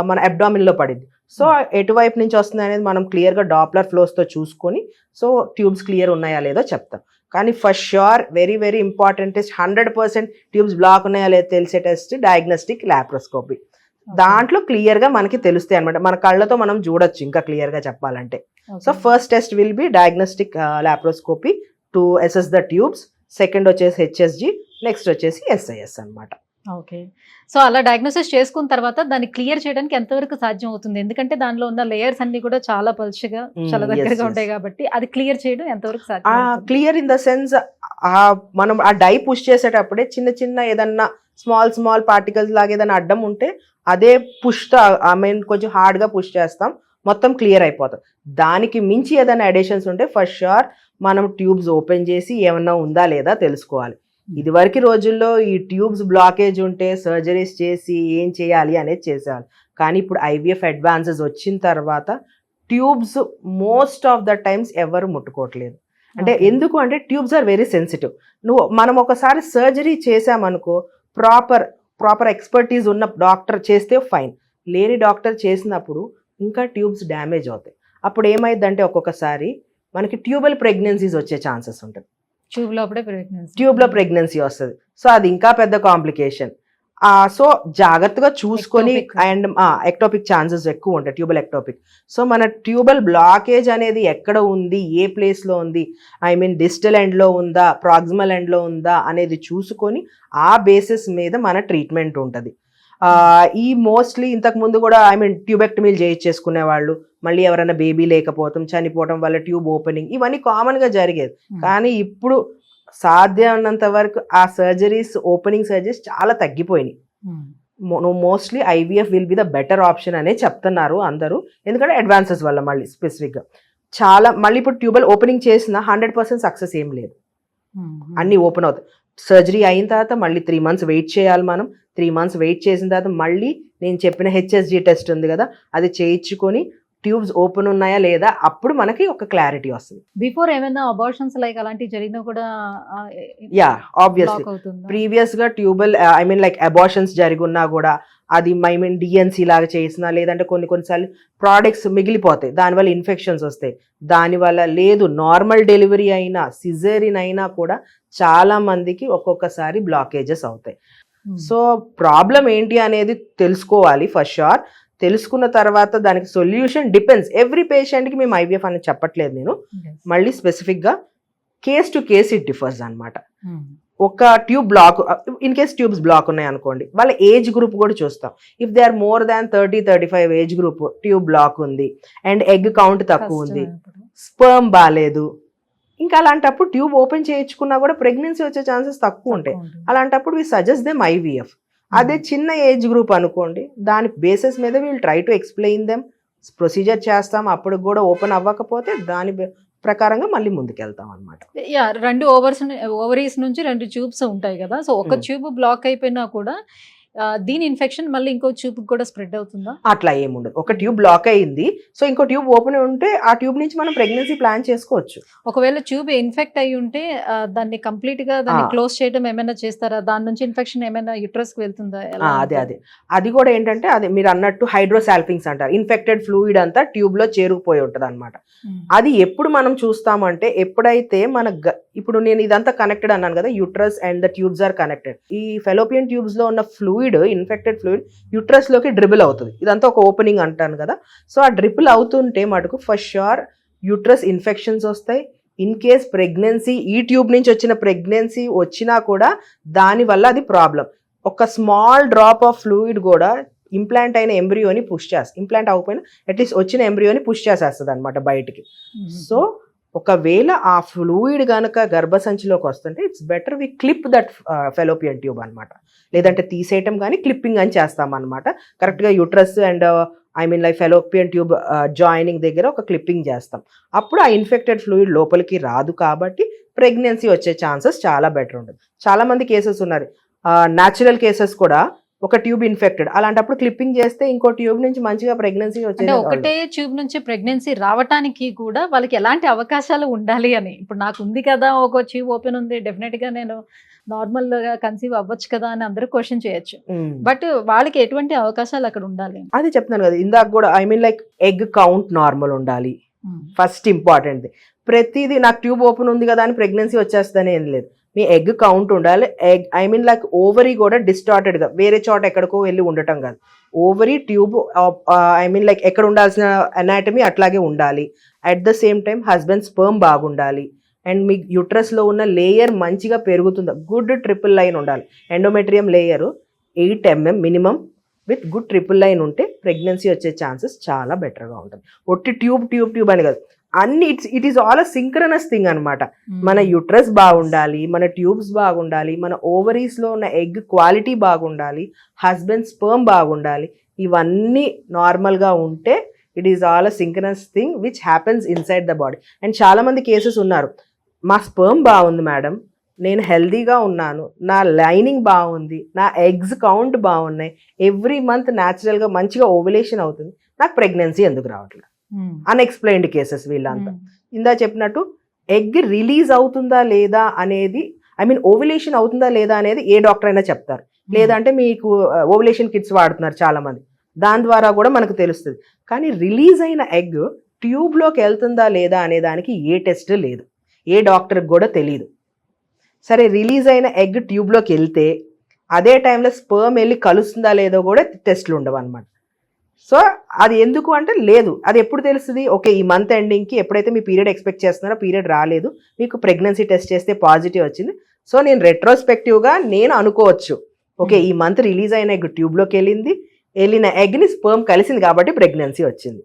మన అబ్డామిన్లో పడింది. సో ఎటువైపు నుంచి వస్తుంది అనేది మనం క్లియర్గా డాప్లర్ ఫ్లోస్తో చూసుకొని సో ట్యూబ్స్ క్లియర్ ఉన్నాయా లేదో చెప్తాం. కానీ for sure very very important test, 100% tubes block ఉన్నాయా లేదో తెలిసే టెస్ట్ డయాగ్నోస్టిక్ లాప్రోస్కోపీ. దాంట్లో క్లియర్గా మనకి తెలుస్తాయి అనమాట, మన కళ్ళతో మనం చూడొచ్చు ఇంకా క్లియర్గా చెప్పాలంటే. So first test will be diagnostic laparoscopy to assess the tubes, second వచ్చేసి HSG, నెక్స్ట్ వచ్చేసి SIS అనమాట. ఓకే, సో అలా డయాగ్నోసిస్ చేసుకున్న తర్వాత దాన్ని క్లియర్ చేయడానికి ఎంతవరకు సాధ్యం అవుతుంది? ఎందుకంటే దానిలో ఉన్న లేయర్స్ అన్ని కూడా చాలా పలుచగా చాలా దగ్గరగా ఉంటాయి కాబట్టి అది క్లియర్ చేయడం ఎంతవరకు సాధ్యం? క్లియర్ ఇన్ ద సెన్స్ మనం ఆ డై పుష్ చేసేటప్పుడే చిన్న చిన్న ఏదన్నా స్మాల్ పార్టికల్స్ లాగా ఏదైనా అడ్డం ఉంటే అదే పుష్తో కొంచెం హార్డ్గా పుష్ చేస్తాం, మొత్తం క్లియర్ అయిపోతుంది. దానికి మించి ఏదైనా అడిషన్స్ ఉంటే ఫర్ షూర్ మనం ట్యూబ్స్ ఓపెన్ చేసి ఏమన్నా ఉందా లేదా తెలుసుకోవాలి. ఇదివరకు రోజుల్లో ఈ ట్యూబ్స్ బ్లాకేజ్ ఉంటే సర్జరీస్ చేసి ఏం చేయాలి అనేది చేసేవాళ్ళు. కానీ ఇప్పుడు IVF అడ్వాన్సెస్ వచ్చిన తర్వాత tubes most of the times ఎవరు ముట్టుకోవట్లేదు. అంటే Okay. ఎందుకు అంటే ట్యూబ్స్ ఆర్ వెరీ సెన్సిటివ్. మనం ఒకసారి సర్జరీ చేసామనుకో, ప్రాపర్ ఎక్స్పర్టీస్ ఉన్న డాక్టర్ చేస్తే ఫైన్, లేని డాక్టర్ చేసినప్పుడు ఇంకా ట్యూబ్స్ డ్యామేజ్ అవుతాయి. అప్పుడు ఏమైందంటే ఒక్కొక్కసారి మనకి ట్యూబల్ ప్రెగ్నెన్సీస్ వచ్చే ఛాన్సెస్ ఉంటుంది. ట్యూబ్లో ప్రెగ్నెన్సీ వస్తుంది. సో అది ఇంకా పెద్ద కాంప్లికేషన్. సో జాగ్రత్తగా చూసుకొని, Ectopic. అండ్ ఎక్టోపిక్ ఛాన్సెస్ ఎక్కువ ఉంటాయి, ట్యూబల్ ఎక్టోపిక్. సో మన ట్యూబల్ బ్లాకేజ్ అనేది ఎక్కడ ఉంది, ఏ ప్లేస్లో ఉంది, ఐ మీన్ డిస్టల్ ఎండ్లో ఉందా, ప్రాక్సిమల్ ఎండ్లో ఉందా అనేది చూసుకొని ఆ బేసిస్ మీద మన ట్రీట్మెంట్ ఉంటుంది. ఈ మోస్ట్లీ ఇంతకు ముందు కూడా ఐ మీన్ ట్యూబెక్టమీలు చేయించేసుకునే వాళ్ళు, మళ్ళీ ఎవరైనా బేబీ లేకపోవటం, చనిపోవటం వల్ల ట్యూబ్ ఓపెనింగ్, ఇవన్నీ కామన్గా జరిగేది. కానీ ఇప్పుడు సాధ్యమైనంత వరకు ఆ సర్జరీస్, ఓపెనింగ్ సర్జరీస్ చాలా తగ్గిపోయినాయి. Mostly IVF will be the better option అనే చెప్తున్నారు అందరూ, ఎందుకంటే అడ్వాన్సెస్ వల్ల. మళ్ళీ స్పెసిఫిక్గా చాలా మళ్ళీ ఇప్పుడు ట్యూబల్ ఓపెనింగ్ చేసిన 100% సక్సెస్ ఏం లేదు, అన్నీ ఓపెన్ అవుతాయి. సర్జరీ అయిన తర్వాత మళ్ళీ 3 months వెయిట్ చేయాలి మనం. 3 months వెయిట్ చేసిన తర్వాత మళ్ళీ నేను చెప్పిన హెచ్ఎస్జీ టెస్ట్ ఉంది కదా, అది చేయించుకొని ట్యూబ్స్ ఓపెన్ ఉన్నాయా లేదా, అప్పుడు మనకి ఒక క్లారిటీ వస్తుంది. బిఫోర్ ఏమైనా అబార్షన్స్ లైక్ అలాంటివి జరిగినా కూడా యా ఆబ్వియస్లీ ప్రీవియస్ గా tubal I mean like abortions జరిగున్నా కూడా అది ఐ మీన్ డిఎన్సీ లాగా చేసినా, లేదంటే కొన్నిసార్లు ప్రోడక్ట్స్ మిగిలిపోతాయి, దానివల్ల ఇన్ఫెక్షన్స్ వస్తాయి. దానివల్ల లేదు నార్మల్ డెలివరీ అయినా, సిజేరియన్ అయినా కూడా చాలా మందికి ఒక్కొక్కసారి బ్లాకేజెస్ అవుతాయి. సో ప్రాబ్లం ఏంటి అనేది తెలుసుకోవాలి ఫస్ట్ షూర్. తెలుసుకున్న తర్వాత దానికి సొల్యూషన్ డిపెండ్స్. ఎవ్రీ పేషెంట్కి మేము ఐవీఎఫ్ అని చెప్పట్లేదు నేను, మళ్ళీ స్పెసిఫిక్గా case to case it differs అనమాట. ఒక tube block, in case tubes block ఉన్నాయి అనుకోండి, వాళ్ళ ఏజ్ గ్రూప్ కూడా చూస్తాం. If they are more than 30-35 age group, tube block ఉంది అండ్ ఎగ్ కౌంట్ తక్కువ ఉంది, స్పర్మ్ బాగాలేదు, ఇంకా అలాంటప్పుడు ట్యూబ్ ఓపెన్ చేయించుకున్నా కూడా ప్రెగ్నెన్సీ వచ్చే ఛాన్సెస్ తక్కువ ఉంటాయి. అలాంటప్పుడు వి సజెస్ట్ దెమ్ ఐవీఎఫ్. అదే చిన్న ఏజ్ గ్రూప్ అనుకోండి, దాని బేసిస్ మీద we'll try to explain them, procedure చేస్తాం, అప్పుడు కూడా ఓపెన్ అవ్వకపోతే దాని ప్రకారంగా మళ్ళీ ముందుకెళ్తాం అనమాట. యా, 2 ఓవరీస్ నుంచి 2 ట్యూబ్స్ ఉంటాయి కదా, సో ఒక ట్యూబ్ బ్లాక్ అయిపోయినా కూడా దీని ఇన్ఫెక్షన్ మళ్ళీ ఇంకో ట్యూబ్ కూడా స్ప్రెడ్ అవుతుందా? అట్లా ఏముండదు. ఒక ట్యూబ్ బ్లాక్ అయ్యింది, సో ఇంకో ట్యూబ్ ఓపెన్ ఉంటే ఆ ట్యూబ్ నుంచి మనం ప్రెగ్నెన్సీ ప్లాన్ చేసుకోవచ్చు. ఒకవేళ ట్యూబ్ ఇన్ఫెక్ట్ అయ్యి ఉంటే దాన్ని కంప్లీట్ గా దాన్ని క్లోజ్ చేయడం ఏమైనా చేస్తారా? దాని నుంచి ఇన్ఫెక్షన్ ఏమైనా యుట్రస్ కి వెళ్తుందా? అది కూడా ఏంటంటే అది మీరు అన్నట్టు హైడ్రోసాల్పింగ్స్ అంటారు, ఇన్ఫెక్టెడ్ ఫ్లూయిడ్ అంతా ట్యూబ్ లో చేరుకుపోయి ఉంటది అనమాట. అది ఎప్పుడు మనం చూస్తామంటే ఎప్పుడైతే ఇప్పుడు నేను ఇదంతా కనెక్టెడ్ అన్నాను కదా, uterus and the tubes are connected. ఈ ఫెలోపియన్ ట్యూబ్స్ లో ఉన్న ఫ్లూయిడ్, ఇన్ఫెక్టెడ్ ఫ్లూయిడ్ యూట్రస్ లోకి డ్రిబుల్ అవుతుంది. ఇదంతా ఒక ఓపెనింగ్ అంటాను కదా, సో ఆ డ్రిబుల్ అవుతుంటే మటుకు ఫస్ట్ షూర్ యూట్రస్ ఇన్ఫెక్షన్స్ వస్తాయి. ఇన్ కేస్ ప్రెగ్నెన్సీ, ఈ ట్యూబ్ నుంచి వచ్చిన ప్రెగ్నెన్సీ వచ్చినా కూడా దానివల్ల అది ప్రాబ్లం. ఒక స్మాల్ డ్రాప్ ఆఫ్ ఫ్లూయిడ్ కూడా ఇంప్లాంట్ అయిన ఎంబ్రియోని పుష్ చేస్తుంది, ఇంప్లాంట్ అవ్వకపోయినా అట్లీస్ట్ వచ్చిన ఎంబ్రియోని పుష్ చేసేస్తుంది అనమాట బయటికి. సో ఒకవేళ ఆ ఫ్లూయిడ్ కనుక గర్భసంచిలోకి వస్తుంటే it's better we clip that fallopian tube అనమాట. లేదంటే తీసేయటం కానీ క్లిప్పింగ్ అని చేస్తామన్నమాట. కరెక్ట్గా uterus and I mean like fallopian tube joining దగ్గర ఒక క్లిప్పింగ్ చేస్తాం. అప్పుడు ఆ ఇన్ఫెక్టెడ్ ఫ్లూయిడ్ లోపలికి రాదు, కాబట్టి ప్రెగ్నెన్సీ వచ్చే ఛాన్సెస్ చాలా బెటర్ ఉంటుంది. చాలా మంది కేసెస్ ఉన్నారు, న్యాచురల్ కేసెస్ కూడా ఒక ట్యూబ్ ఇన్ఫెక్టెడ్, అలాంటప్పుడు క్లిప్పింగ్ చేస్తే ఇంకో ట్యూబ్ నుంచి మంచిగా ప్రెగ్నెన్సీ వచ్చేది. ఒకటే ట్యూబ్ నుంచి ప్రెగ్నెన్సీ రావటానికి కూడా వాళ్ళకి ఎలాంటి అవకాశాలు ఉండాలి అని, ఇప్పుడు నాకు ఉంది కదా ఒక ట్యూబ్ ఓపెన్ ఉంది, డెఫినెట్ గా నేను నార్మల్ గా కన్సీవ్ అవ్వచ్చు కదా అని అందరూ క్వశ్చన్ చేయొచ్చు. బట్ వాళ్ళకి ఎటువంటి అవకాశాలు అక్కడ ఉండాలి? అది చెప్తున్నాను కదా ఇందాక కూడా, I mean like egg count normal ఉండాలి, ఫస్ట్ ఇంపార్టెంట్. ప్రతిదీ నాకు ట్యూబ్ ఓపెన్ ఉంది కదా అని ప్రెగ్నెన్సీ వచ్చేస్తుందని ఏం లేదు. మీ ఎగ్ కౌంట్ ఉండాలి. Egg I mean like ovary కూడా డిస్టార్టెడ్ గా వేరే చోట ఎక్కడికో వెళ్ళి ఉండటం కాదు. Ovary tube I mean like ఎక్కడ ఉండాల్సిన అనాటమీ అట్లాగే ఉండాలి. At the same time husband sperm బాగుండాలి. అండ్ మీ యూట్రస్ లో ఉన్న లేయర్ మంచిగా పెరుగుతుంది, గుడ్ ట్రిపుల్ లైన్ ఉండాలి. Endometrium layer 8 mm minimum with good triple line ఉంటే ప్రెగ్నెన్సీ వచ్చే ఛాన్సెస్ చాలా బెటర్గా ఉంటుంది. ఒట్టి ట్యూబ్ అని కాదు, అన్ని it is all a synchronous thing అనమాట. మన యూట్రస్ బాగుండాలి, మన ట్యూబ్స్ బాగుండాలి, మన ఓవరీస్ లో ఉన్న ఎగ్ క్వాలిటీ బాగుండాలి, హస్బెండ్ స్పర్మ్ బాగుండాలి. ఇవన్నీ నార్మల్ గా ఉంటే it is all a synchronous thing which happens inside the body. And చాలా మంది కేసెస్ ఉన్నారు, మా స్పర్మ్ బాగుంది మేడం, నేను హెల్దీగా ఉన్నాను, నా లైనింగ్ బాగుంది, నా ఎగ్స్ కౌంట్ బాగున్నాయి, ఎవ్రీ మంత్ న్యాచురల్గా మంచిగా ఓవులేషన్ అవుతుంది, నాకు ప్రెగ్నెన్సీ ఎందుకు రావట్లేదు? అన్ఎక్స్ప్లెయిన్డ్ కేసెస్ వీళ్ళంతా. ఇందా చెప్పినట్టు ఎగ్ రిలీజ్ అవుతుందా లేదా అనేది, ఐ మీన్ ఓవులేషన్ అవుతుందా లేదా అనేది ఏ డాక్టర్ అయినా చెప్తారు. లేదంటే మీకు ఓవులేషన్ కిట్స్ వాడుతున్నారు చాలా మంది, దాని ద్వారా కూడా మనకు తెలుస్తుంది. కానీ రిలీజ్ అయిన ఎగ్ ట్యూబ్లోకి వెళ్తుందా లేదా అనే దానికి ఏ టెస్ట్ లేదు, ఏ డాక్టర్కి కూడా తెలియదు. సరే, రిలీజ్ అయిన ఎగ్ ట్యూబ్లోకి వెళ్తే అదే టైంలో స్పర్మ్ వెళ్ళి కలుస్తుందా లేదో కూడా టెస్ట్లు ఉండవు అనమాట. సో అది ఎందుకు అంటే లేదు, అది ఎప్పుడు తెలుస్తుంది? ఓకే, ఈ మంత్ ఎండింగ్కి ఎప్పుడైతే మీ పీరియడ్ ఎక్స్పెక్ట్ చేస్తున్నారో పీరియడ్ రాలేదు, మీకు ప్రెగ్నెన్సీ టెస్ట్ చేస్తే పాజిటివ్ వచ్చింది. సో నేను రెట్రోస్పెక్టివ్గా నేను అనుకోవచ్చు, ఓకే ఈ మంత్ రిలీజ్ అయిన ఎగ్ ట్యూబ్లోకి వెళ్ళిన ఎగ్ని స్పర్మ్ కలిసింది కాబట్టి ప్రెగ్నెన్సీ వచ్చింది.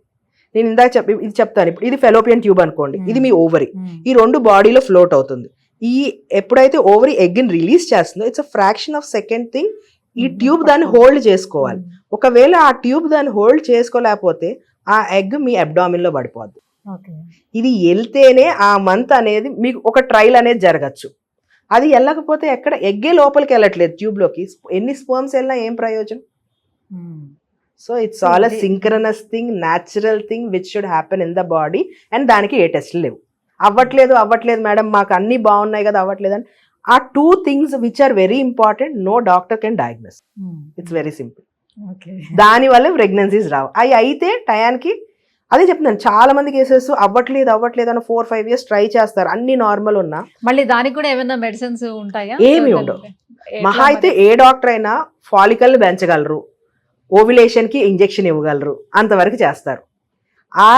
నేను ఇందాక ఇది చెప్తాను. ఇప్పుడు ఇది ఫెలోపియన్ ట్యూబ్ అనుకోండి, ఇది మీ ఓవరీ. ఈ రెండు బాడీలో ఫ్లోట్ అవుతుంది. ఎప్పుడైతే ఓవరీ ఎగ్ని రిలీజ్ చేస్తుందో it's a fraction of second thing ఈ ట్యూబ్ దాన్ని హోల్డ్ చేసుకోవాలి. ఒకవేళ ఆ ట్యూబ్ దాన్ని హోల్డ్ చేసుకోలేకపోతే ఆ ఎగ్ మీ అబ్డామిన్ లో పడిపోద్ది. ఇది వెళ్తేనే ఆ మంత్ అనేది మీకు ఒక ట్రయల్ అనేది జరగచ్చు. అది వెళ్ళకపోతే ఎక్కడ ఎగ్గే లోపలికి వెళ్ళట్లేదు ట్యూబ్లోకి, ఎన్ని స్పర్మ్స్ వెళ్ళినా ఏం ప్రయోజనం? So it's all a synchronous thing, natural thing which should happen in the body. And దానికి ఏ టెస్ట్లు లేవు. అవ్వట్లేదు మేడం, మాకు అన్ని బాగున్నాయి కదా, అవ్వట్లేదు అని. ఆ two things which are very important, no doctor can diagnose. It's very simple. దాని వల్ల ప్రెగ్నెన్సీస్ రావు. అవి అయితే టయానికి, అదే చెప్తున్నాను, చాలా మంది కేసెస్ అవ్వట్లేదు అని 4-5 years ట్రై చేస్తారు, అన్ని నార్మల్ ఉన్నా. మళ్ళీ దానికి కూడా ఏమైనా మెడిసిన్స్ ఉంటాయా? ఏమి ఉండవు. మహా అయితే ఏ డాక్టర్ అయినా ఫాలికల్ పెంచగలరు, ఓవిలేషన్ కి ఇంజెక్షన్ ఇవ్వగలరు, అంతవరకు చేస్తారు. ఆ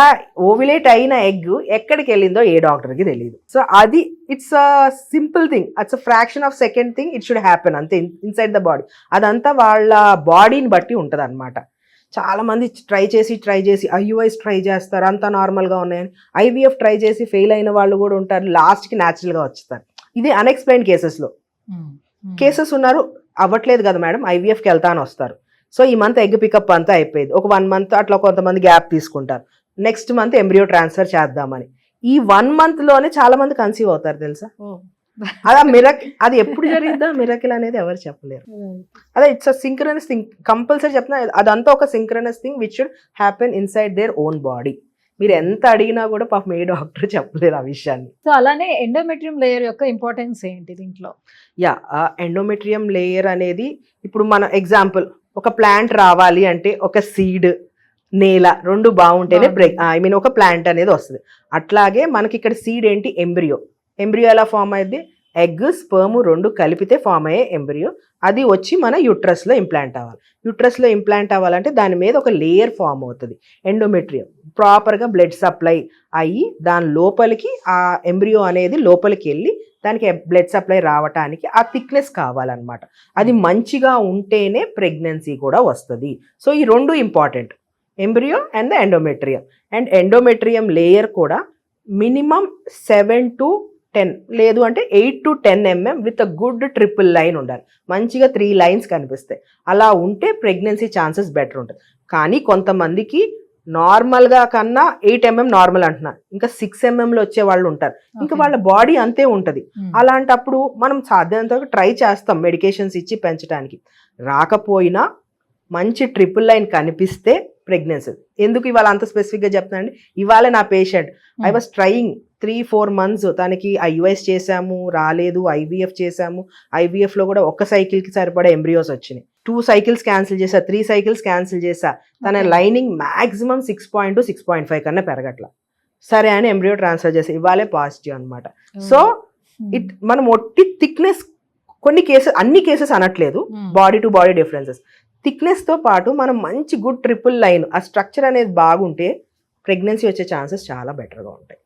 ఓవిలేట్ అయిన ఎగ్ ఎక్కడికి వెళ్ళిందో ఏ డాక్టర్కి తెలియదు. సో అది it's a simple thing, it's a fraction of second thing, it should happen అంతే ఇన్సైడ్ ద బాడీ. అదంతా వాళ్ళ బాడీని బట్టి ఉంటుంది అనమాట. చాలా మంది ట్రై చేసి ఐయుఐస్ ట్రై చేస్తారు, అంతా నార్మల్గా ఉన్నాయని. ఐవీఎఫ్ ట్రై చేసి ఫెయిల్ అయిన వాళ్ళు కూడా ఉంటారు, లాస్ట్కి న్యాచురల్గా వచ్చేస్తారు. ఇది అన్ఎక్స్ప్లెయిన్డ్ కేసెస్లో కేసెస్ ఉన్నారు. అవ్వట్లేదు కదా మేడం, ఐవీఎఫ్కి వెళ్తా అని వస్తారు. సో ఈ మంత్ ఎగ్ పికప్ అంతా అయిపోయింది, ఒక 1 month అట్లా కొంతమంది గ్యాప్ తీసుకుంటారు, నెక్స్ట్ మంత్ ఎంబ్రియో ట్రాన్స్ఫర్ చేద్దామని. ఈ 1 month లోనే చాలా మంది కన్సీవ్ అవుతారు తెలుసా. అది ఎప్పుడు జరిగిద్దా మిరకిల్ అనేది ఎవరు చెప్పలేరు. అదే it's a synchronous thing, compulsory చెప్తున్నా, అదంతా ఒక synchronous thing which should happen inside their own body. మీరు ఎంత అడిగినా కూడా పాపం ఏ డాక్టర్ చెప్పలేరు ఆ విషయాన్ని. సో అలానే ఎండోమెట్రియం లేయర్ యొక్క ఇంపార్టెన్స్ ఏంటి దీంట్లో? ఎండోమెట్రియం లేయర్ అనేది, ఇప్పుడు మన ఎగ్జాంపుల్, ఒక ప్లాంట్ రావాలి అంటే ఒక సీడ్, నేల రెండు బాగుంటేనే ఒక ప్లాంట్ అనేది వస్తుంది. అట్లాగే మనకి ఇక్కడ సీడ్ ఏంటి, ఎంబ్రియో ఎలా ఫామ్ అయ్యింది, ఎగ్ స్పర్మ్ రెండు కలిపితే ఫామ్ అయ్యే ఎంబ్రియో. అది వచ్చి మన యూట్రస్లో ఇంప్లాంట్ అవ్వాలి. యూట్రస్లో ఇంప్లాంట్ అవ్వాలంటే దాని మీద ఒక లేయర్ ఫామ్ అవుతుంది, ఎండోమెట్రియం. ప్రాపర్గా బ్లడ్ సప్లై అయ్యి దాని లోపలికి ఆ ఎంబ్రియో అనేది లోపలికి వెళ్ళి దానికి బ్లడ్ సప్లై రావటానికి ఆ థిక్నెస్ కావాలన్నమాట. అది మంచిగా ఉంటేనే ప్రెగ్నెన్సీ కూడా వస్తుంది. సో ఈ రెండు important, embryo and the endometrium. And endometrium layer కూడా మినిమం 7 to 10 లేదు అంటే 8 to 10 mm with a good triple line ఉండాలి. మంచిగా 3 lines కనిపిస్తాయి. అలా ఉంటే ప్రెగ్నెన్సీ ఛాన్సెస్ బెటర్ ఉంటుంది. కానీ కొంతమందికి నార్మల్గా కన్నా 8 mm నార్మల్ అంటున్నారు, ఇంకా 6 mm వచ్చే వాళ్ళు ఉంటారు. ఇంకా వాళ్ళ బాడీ అంతే ఉంటుంది. అలాంటప్పుడు మనం సాధ్యమైనంత ట్రై చేస్తాం మెడికేషన్స్ ఇచ్చి పెంచడానికి. రాకపోయినా మంచి ట్రిపుల్ లైన్ కనిపిస్తే ప్రెగ్నెన్సీ. ఎందుకు ఇవాళ అంత స్పెసిఫిక్గా చెప్తానండి, ఇవాళ నా patient I was trying 3-4 months, తనకి ఐయుఐస్ చేసాము రాలేదు, ఐవీఎఫ్ చేసాము, ఐవీఎఫ్లో కూడా ఒక సైకిల్కి సరిపడే ఎంబ్రియోస్ వచ్చినాయి. 2 cycles క్యాన్సిల్ చేసా, 3 cycles క్యాన్సిల్ చేసా, తన లైనింగ్ మాక్సిమం 6.2-6.5 కన్నా పెరగట్లా. సరే అని ఎంబ్రియో ట్రాన్స్ఫర్ చేసి ఇవాళే పాజిటివ్ అనమాట. సో మనం ఒట్టి థిక్నెస్, కొన్ని కేసెస్, అన్ని కేసెస్ అనట్లేదు, బాడీ టు బాడీ డిఫరెన్సెస్. థిక్నెస్తో పాటు మనం మంచి గుడ్ ట్రిపుల్ లైన్, ఆ స్ట్రక్చర్ అనేది బాగుంటే ప్రెగ్నెన్సీ వచ్చే ఛాన్సెస్ చాలా బెటర్గా ఉంటాయి.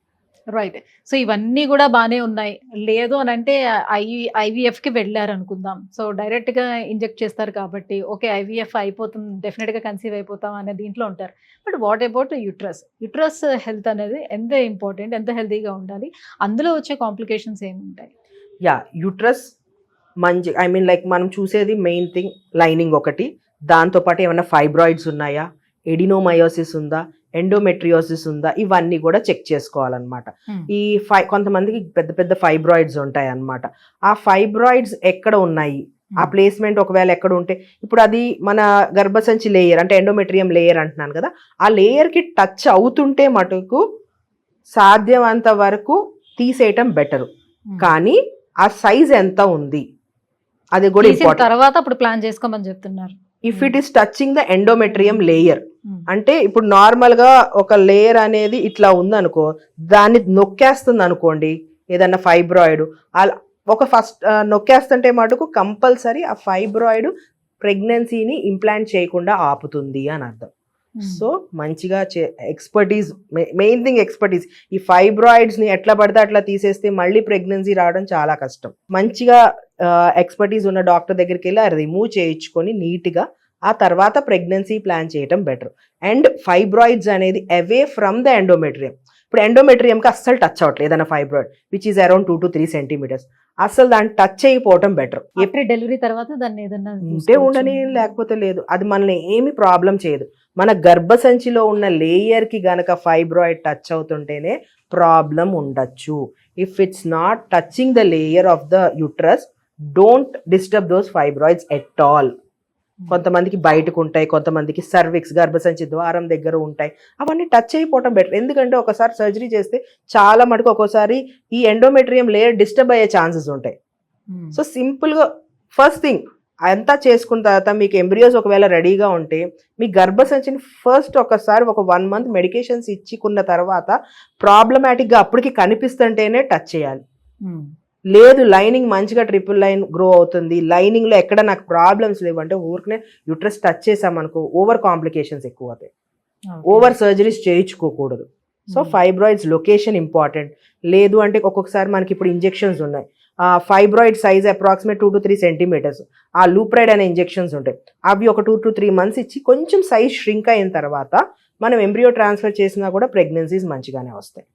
రైట్. సో ఇవన్నీ కూడా బాగానే ఉన్నాయి, లేదు అని అంటే ఐవీఎఫ్కి వెళ్ళారు అనుకుందాం. సో డైరెక్ట్గా ఇంజెక్ట్ చేస్తారు కాబట్టి ఓకే ఐవీఎఫ్ అయిపోతుంది, డెఫినెట్గా కన్సీవ్ అయిపోతాం అనే దీంట్లో ఉంటారు. But what about uterus health అనేది ఎంత ఇంపార్టెంట్, ఎంత హెల్తీగా ఉండాలి, అందులో వచ్చే కాంప్లికేషన్స్ ఏముంటాయి? యూట్రస్ మంచి, లైక్ మనం చూసేది మెయిన్ థింగ్ లైనింగ్ ఒకటి, దాంతోపాటు ఏమైనా ఫైబ్రాయిడ్స్ ఉన్నాయా, ఎడినోమయోసిస్ ఉందా, ఎండోమెట్రియోసిస్ ఉందా, ఇవన్నీ కూడా చెక్ చేసుకోవాలన్నమాట. ఈ కొంతమందికి పెద్ద పెద్ద ఫైబ్రాయిడ్స్ ఉంటాయి అన్నమాట. ఆ ఫైబ్రాయిడ్స్ ఎక్కడ ఉన్నాయి, ఆ ప్లేస్మెంట్ ఒకవేళ ఎక్కడ ఉంటే, ఇప్పుడు అది మన గర్భసంచి లేయర్ అంటే ఎండోమెట్రియం లేయర్ అంటున్నాను కదా, ఆ లేయర్కి టచ్ అవుతుంటే మటుకు సాధ్యమంత వరకు తీసేయటం బెటర్. కానీ ఆ సైజ్ ఎంత ఉంది అది కూడా తీసిన ఇంపార్టెంట్. తర్వాత అప్పుడు ప్లాన్ చేసుకోమని చెప్తున్నారు. If it is touching the endometrium layer, అంటే ఇప్పుడు నార్మల్ గా ఒక లేయర్ అనేది ఇట్లా ఉందనుకో, దాన్ని నొక్కేస్తుంది అనుకోండి ఏదన్నా ఫైబ్రాయిడ్, అలా ఒక ఫస్ట్ నొక్కేస్తుంటే మటుకు కంపల్సరీ ఆ ఫైబ్రాయిడ్ ప్రెగ్నెన్సీని ఇంప్లాంట్ చేయకుండా ఆపుతుంది అని అర్థం. సో మంచిగా ఎక్స్పర్టీస్, మెయిన్ థింగ్ ఎక్స్పర్టీస్. ఈ ఫైబ్రాయిడ్స్ ని ఎట్లా పడితే అట్లా తీసేస్తే మళ్ళీ ప్రెగ్నెన్సీ రావడం చాలా కష్టం. మంచిగా ఎక్స్పర్టీస్ ఉన్న డాక్టర్ దగ్గరికి వెళ్ళి అది రిమూవ్ చేయించుకొని నీట్గా ఆ తర్వాత ప్రెగ్నెన్సీ ప్లాన్ చేయడం బెటర్. అండ్ ఫైబ్రాయిడ్స్ అనేది అవే ఫ్రమ్ ద ఎండోమెట్రియం. ఇప్పుడు ఎండోమెట్రియంకి అస్సలు టచ్ అవ్వట్లేదు ఏదైనా fibroid which is around 2 to 3 centimeters, అసలు దాన్ని టచ్ అయిపోవటం బెటర్. ఎప్పుడు డెలివరీ తర్వాత దాన్ని ఏదన్నా ఉంటే ఉండని, లేకపోతే లేదు. అది మనల్ని ఏమి ప్రాబ్లం చేయదు. మన గర్భసంచిలో ఉన్న లేయర్ కి గనక ఫైబ్రాయిడ్ టచ్ అవుతుంటేనే ప్రాబ్లం ఉండొచ్చు. If it's not touching the layer of the uterus, don't disturb those fibroids at all. కొంతమందికి బయటకు ఉంటాయి, కొంతమందికి సర్విక్స్ గర్భసంచి ద్వారం దగ్గర ఉంటాయి, అవన్నీ టచ్ అయిపోవటం బెటర్. ఎందుకంటే ఒకసారి సర్జరీ చేస్తే చాలా మటుకు ఒక్కోసారి ఈ ఎండోమెట్రియం లేయర్ డిస్టర్బ్ అయ్యే ఛాన్సెస్ ఉంటాయి. సో సింపుల్గా ఫస్ట్ థింగ్ అంతా చేసుకున్న తర్వాత మీకు ఎంబ్రియోస్ ఒకవేళ రెడీగా ఉంటే మీ గర్భసంచిని ఫస్ట్ ఒకసారి ఒక 1 month మెడికేషన్స్ ఇచ్చుకున్న తర్వాత ప్రాబ్లమాటిక్గా అప్పటికి కనిపిస్తుంటేనే టచ్ చేయాలి. లేదు లైనింగ్ మంచిగా ట్రిపుల్ లైన్ గ్రో అవుతుంది, లైనింగ్ లో ఎక్కడ నాకు ప్రాబ్లమ్స్ లేవు అంటే ఊరికనే యూట్రస్ టచ్ చేసామనుకో ఓవర్ కాంప్లికేషన్స్ ఎక్కువ అవుతాయి. ఓవర్ సర్జరీస్ చేయించుకోకూడదు. So fibroids location important. లేదు అంటే ఒక్కొక్కసారి మనకి ఇప్పుడు ఇంజెక్షన్స్ ఉన్నాయి, fibroid size approximate 2 to 3 centimeters, ఆ లూప్రైడ్ అనే ఇంజెక్షన్స్ ఉంటాయి. అవి ఒక 2 to 3 months ఇచ్చి కొంచెం సైజ్ ష్రింక్ అయిన తర్వాత మనం ఎంబ్రియో ట్రాన్స్ఫర్ చేసినా కూడా ప్రెగ్నెన్సీస్ మంచిగానే వస్తాయి.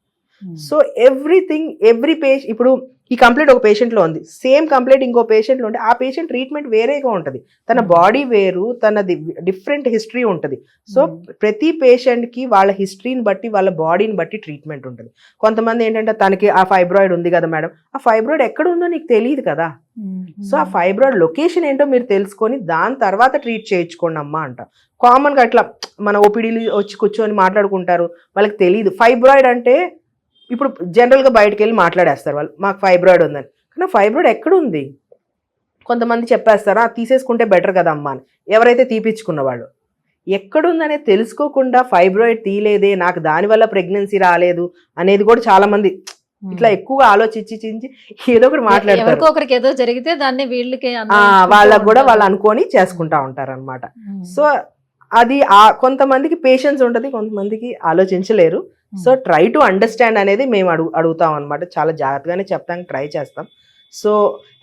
సో ఎవ్రీథింగ్ ఎవ్రీ పేషెంట్, ఇప్పుడు ఈ కంప్లైంట్ ఒక పేషెంట్లో ఉంది, సేమ్ కంప్లైంట్ ఇంకో పేషెంట్లో ఉంటే ఆ పేషెంట్ ట్రీట్మెంట్ వేరేగా ఉంటుంది. తన బాడీ వేరు, తనది డిఫరెంట్ హిస్టరీ ఉంటుంది. సో ప్రతి పేషెంట్కి వాళ్ళ హిస్టరీని బట్టి వాళ్ళ బాడీని బట్టి ట్రీట్మెంట్ ఉంటుంది. కొంతమంది ఏంటంటే తనకి ఆ ఫైబ్రాయిడ్ ఉంది కదా మేడం, ఆ ఫైబ్రాయిడ్ ఎక్కడ ఉందో నీకు తెలియదు కదా. సో ఆ ఫైబ్రాయిడ్ లొకేషన్ ఏంటో మీరు తెలుసుకొని దాని తర్వాత ట్రీట్ చేయించుకోండి అమ్మా అంట. కామన్గా అట్లా మన ఓపీడీలు వచ్చి కూర్చొని మాట్లాడుకుంటారు, వాళ్ళకి తెలియదు ఫైబ్రాయిడ్ అంటే. ఇప్పుడు జనరల్గా బయటకు వెళ్ళి మాట్లాడేస్తారు వాళ్ళు, మాకు ఫైబ్రాయిడ్ ఉందని. కానీ ఫైబ్రాయిడ్ ఎక్కడ ఉంది కొంతమంది చెప్పేస్తారా, తీసేసుకుంటే బెటర్ కదా అమ్మా అని. ఎవరైతే తీపిచ్చుకున్న వాళ్ళు ఎక్కడుందనేది తెలుసుకోకుండా ఫైబ్రాయిడ్ తీయలేదే, నాకు దానివల్ల ప్రెగ్నెన్సీ రాలేదు అనేది కూడా చాలా మంది ఇట్లా ఎక్కువగా ఆలోచించి ఏదో ఒకటి మాట్లాడతారు. ఒకరికి ఏదో జరిగితే దాన్ని వీళ్ళకి వాళ్ళకు కూడా వాళ్ళు అనుకొని చేసుకుంటా ఉంటారు అనమాట. సో అది కొంతమందికి పేషెన్స్ ఉంటుంది, కొంతమందికి ఆలోచించలేరు. సో ట్రై టు అండర్స్టాండ్ అనేది మేము అడుగుతాం అనమాట. చాలా జాగ్రత్తగానే చెప్తానికి ట్రై చేస్తాం. సో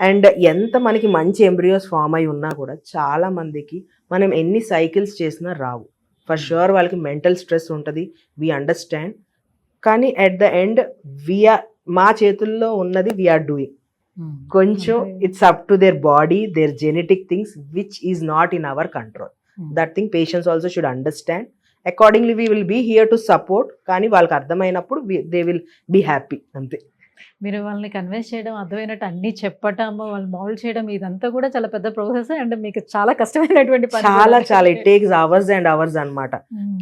అండ్ ఎంత మనకి మంచి ఎంబ్రియోస్ ఫామ్ అయి ఉన్నా కూడా చాలా మందికి మనం ఎన్ని సైకిల్స్ చేసినా రావు. ఫర్ షూర్ వాళ్ళకి మెంటల్ స్ట్రెస్ ఉంటుంది, వీ అండర్స్టాండ్. కానీ అట్ ద ఎండ్ మా చేతుల్లో ఉన్నది వీఆర్ డూయింగ్. కొంచెం it's up to their body, their genetic things which is not in our control. That thing patients also should understand. Accordingly we will be here to support. కానీ వాళ్ళకి అర్థమైనప్పుడు they will be happy అంతే. మీరు వాళ్ళని convince చేయడం, అర్థమైనట్టు అన్ని చెప్పటం, వాళ్ళు మౌల్డ్ చేయడం, ఇదంతా కూడా చాలా పెద్ద ప్రాసెస్ అండ్ మీకు చాలా కష్టమైనటువంటి పని. చాలా it takes hours and hours అన్నమాట.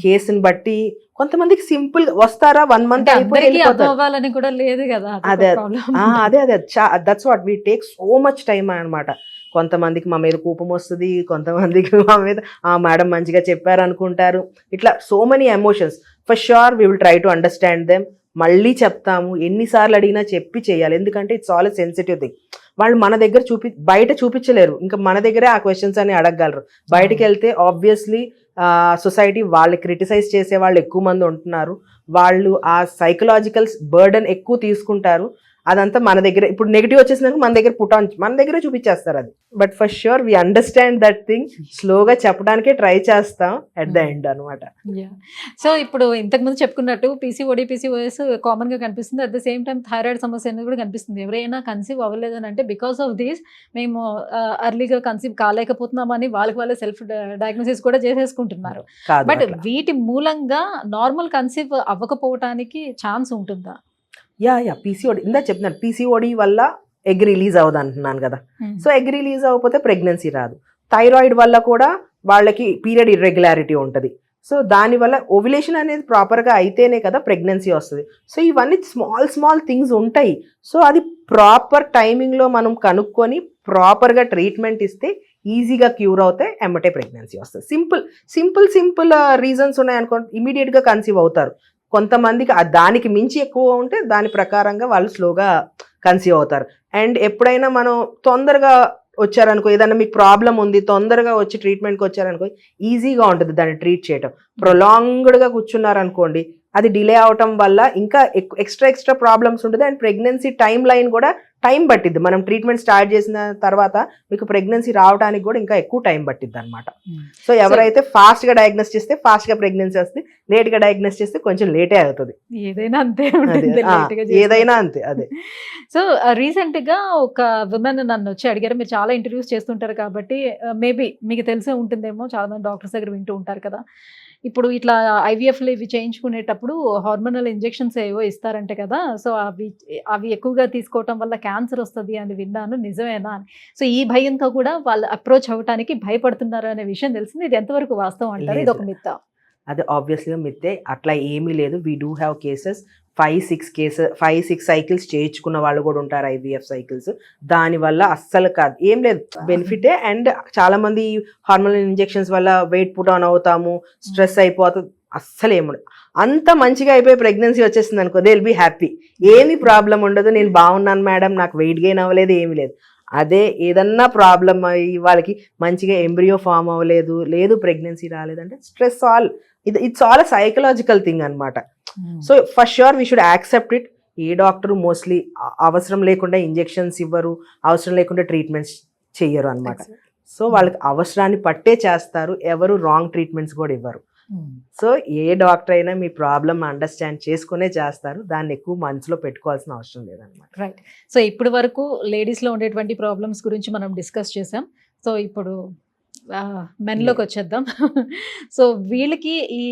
కేసుని బట్టి కొంతమందికి సింపుల్ వస్తారా 1 month అవ్వాలని కూడా లేదు కదా. అదే that's what we take so much time అన్నమాట. కొంతమందికి మా మీద కోపం వస్తుంది, కొంతమందికి మా మీద మేడం మంచిగా చెప్పారు అనుకుంటారు. ఇట్లా so many emotions. For sure we will try to understand them. మళ్ళీ చెప్తాము, ఎన్నిసార్లు అడిగినా చెప్పి చేయాలి. ఎందుకంటే ఇట్స్ ఆల్ సెన్సిటివ్ థింగ్. వాళ్ళు మన దగ్గర బయట చూపించలేరు, ఇంకా మన దగ్గరే ఆ క్వశ్చన్స్ అని అడగగలరు. బయటకు వెళ్తే ఆబ్వియస్లీ సొసైటీ వాళ్ళు క్రిటిసైజ్ చేసే వాళ్ళు ఎక్కువ మంది ఉంటున్నారు. వాళ్ళు ఆ సైకలాజికల్ బర్డన్ ఎక్కువ తీసుకుంటారు. అదంతా మన దగ్గర ఇప్పుడు నెగిటివ్ వచ్చేసినాక మన దగ్గర మన దగ్గరే చూపించేస్తారు అది. But for sure we understand that thing. స్లోగా చెప్పడానికే ట్రై చేస్తాం అట్ ద ఎండ్ అనమాట. సో ఇప్పుడు ఇంతకుముందు చెప్పుకున్నట్టు PCOS కామన్ గా కనిపిస్తుంది. At the same time thyroid సమస్య అనేది కూడా కనిపిస్తుంది. ఎవరైనా కన్సీవ్ అవ్వలేదని అంటే బికాస్ ఆఫ్ దిస్ మేము అర్లీగా కన్సీవ్ కాలేకపోతున్నామని వాళ్ళకి సెల్ఫ్ డయాగ్నోసిస్ కూడా చేసేసుకుంటున్నారు. బట్ వీటి మూలంగా నార్మల్ కన్సీవ్ అవ్వకపోవటానికి ఛాన్స్ ఉంటుందా? PCOD ఇందా చెప్తున్నాను, PCOD వల్ల ఎగ్ రిలీజ్ అవ్వదు అంటున్నాను కదా. సో ఎగ్ రిలీజ్ అవ్వకపోతే ప్రెగ్నెన్సీ రాదు. థైరాయిడ్ వల్ల కూడా వాళ్ళకి పీరియడ్ ఇర్రెగ్యులారిటీ ఉంటుంది. సో దానివల్ల ఓవ్యులేషన్ అనేది ప్రాపర్గా అయితేనే కదా ప్రెగ్నెన్సీ వస్తుంది. సో ఇవన్నీ స్మాల్ థింగ్స్ ఉంటాయి. సో అది ప్రాపర్ టైమింగ్లో మనం కనుక్కొని ప్రాపర్గా ట్రీట్మెంట్ ఇస్తే ఈజీగా క్యూర్ అవుతాయి, ఎమ్మటే ప్రెగ్నెన్సీ వస్తుంది. సింపుల్ రీజన్స్ ఉన్నాయనుకో ఇమీడియట్గా కన్సీవ్ అవుతారు. కొంతమందికి దానికి మించి ఎక్కువ ఉంటే దాని ప్రకారంగా వాళ్ళు స్లోగా కన్సీవ్ అవుతారు. అండ్ ఎప్పుడైనా మనం తొందరగా వచ్చారనుకో, ఏదైనా మీకు ప్రాబ్లం ఉంది తొందరగా వచ్చి ట్రీట్మెంట్కి వచ్చారనుకో ఈజీగా ఉంటుంది దాన్ని ట్రీట్ చేయటం. ప్రొలాంగ్డ్గా కూర్చున్నారనుకోండి అది డిలే అవటం వల్ల ఇంకా ఎక్స్ట్రా ప్రాబ్లమ్స్ ఉంటుంది. అండ్ ప్రెగ్నెన్సీ టైం లైన్ కూడా టైం పట్టిద్ది. మనం ట్రీట్మెంట్ స్టార్ట్ చేసిన తర్వాత మీకు ప్రెగ్నెన్సీ రావడానికి కూడా ఇంకా ఎక్కువ టైం పట్టిద్ది అనమాట. సో ఎవరైతే ఫాస్ట్గా డయాగ్నోస్ చేస్తే ఫాస్ట్గా ప్రెగ్నెన్సీ వస్తుంది, లేట్గా డయాగ్నోస్ చేస్తే కొంచెం లేటే అవుతుంది. ఏదైనా అంతే ఏదైనా అంతే. అదే. సో రీసెంట్ గా ఒక విమెన్ నన్ను వచ్చి అడిగారు, మీరు చాలా ఇంటర్వ్యూస్ చేస్తుంటారు కాబట్టి మేబీ మీకు తెలిసే ఉంటుందేమో, చాలా మంది డాక్టర్స్ దగ్గర వింటూ ఉంటారు కదా, ఇప్పుడు ఇట్లా ఐవీఎఫ్లు ఇవి చేయించుకునేటప్పుడు హార్మోనల్ ఇంజెక్షన్స్ ఏవో ఇస్తారంటే కదా, సో అవి ఎక్కువగా తీసుకోవటం వల్ల క్యాన్సర్ వస్తుంది అని విన్నాను, నిజమేనా అని. సో ఈ భయంతో కూడా వాళ్ళు అప్రోచ్ అవ్వటానికి భయపడుతున్నారు అనే విషయం తెలిసింది. ఇది ఎంతవరకు వాస్తవం అంటారు? ఇది ఒక మిత్? అది ఆబ్వియస్లీగా మిత్తే. అట్లా ఏమీ లేదు. We do have cases 5-6 cycles చేయించుకున్న వాళ్ళు కూడా ఉంటారు, ఐవీఎఫ్ సైకిల్స్. దానివల్ల అస్సలు కాదు, ఏం లేదు, బెనిఫిటే. అండ్ చాలా మంది హార్మోనల్ ఇంజెక్షన్స్ వల్ల వెయిట్ పుట్ ఆన్ అవుతాము, స్ట్రెస్ అయిపోతుంది, అస్సలు ఏముండదు. అంత మంచిగా అయిపోయి ప్రెగ్నెన్సీ వచ్చేస్తుంది అనుకో, దే విల్ బీ హ్యాపీ, ఏమీ ప్రాబ్లం ఉండదు. నేను బాగున్నాను మేడం, నాకు వెయిట్ గెయిన్ అవ్వలేదు, ఏమీ లేదు. అదే ఏదన్నా ప్రాబ్లం అయ్యి వాళ్ళకి మంచిగా ఎంబ్రియో ఫామ్ అవ్వలేదు, లేదు ప్రెగ్నెన్సీ రాలేదంటే stress it's all a psychological thing అనమాట. So for sure we should accept it. A doctor mostly అవసరం లేకుండా ఇంజెక్షన్స్ ఇవ్వరు, అవసరం లేకుండా ట్రీట్మెంట్స్ చెయ్యరు అనమాట. సో వాళ్ళకి అవసరాన్ని పట్టే చేస్తారు, ఎవరు రాంగ్ ట్రీట్మెంట్స్ కూడా ఇవ్వరు. సో ఏ డాక్టర్ అయినా మీ ప్రాబ్లమ్ అండర్స్టాండ్ చేసుకునే చేస్తారు, దాన్ని ఎక్కువ మనసులో పెట్టుకోవాల్సిన అవసరం లేదనమాట. రైట్. సో ఇప్పటి వరకు లేడీస్లో ఉండేటువంటి ప్రాబ్లమ్స్ గురించి మనం డిస్కస్ చేసాం. సో ఇప్పుడు మెన్లోకి వచ్చేద్దాం. సో వీళ్ళకి ఈ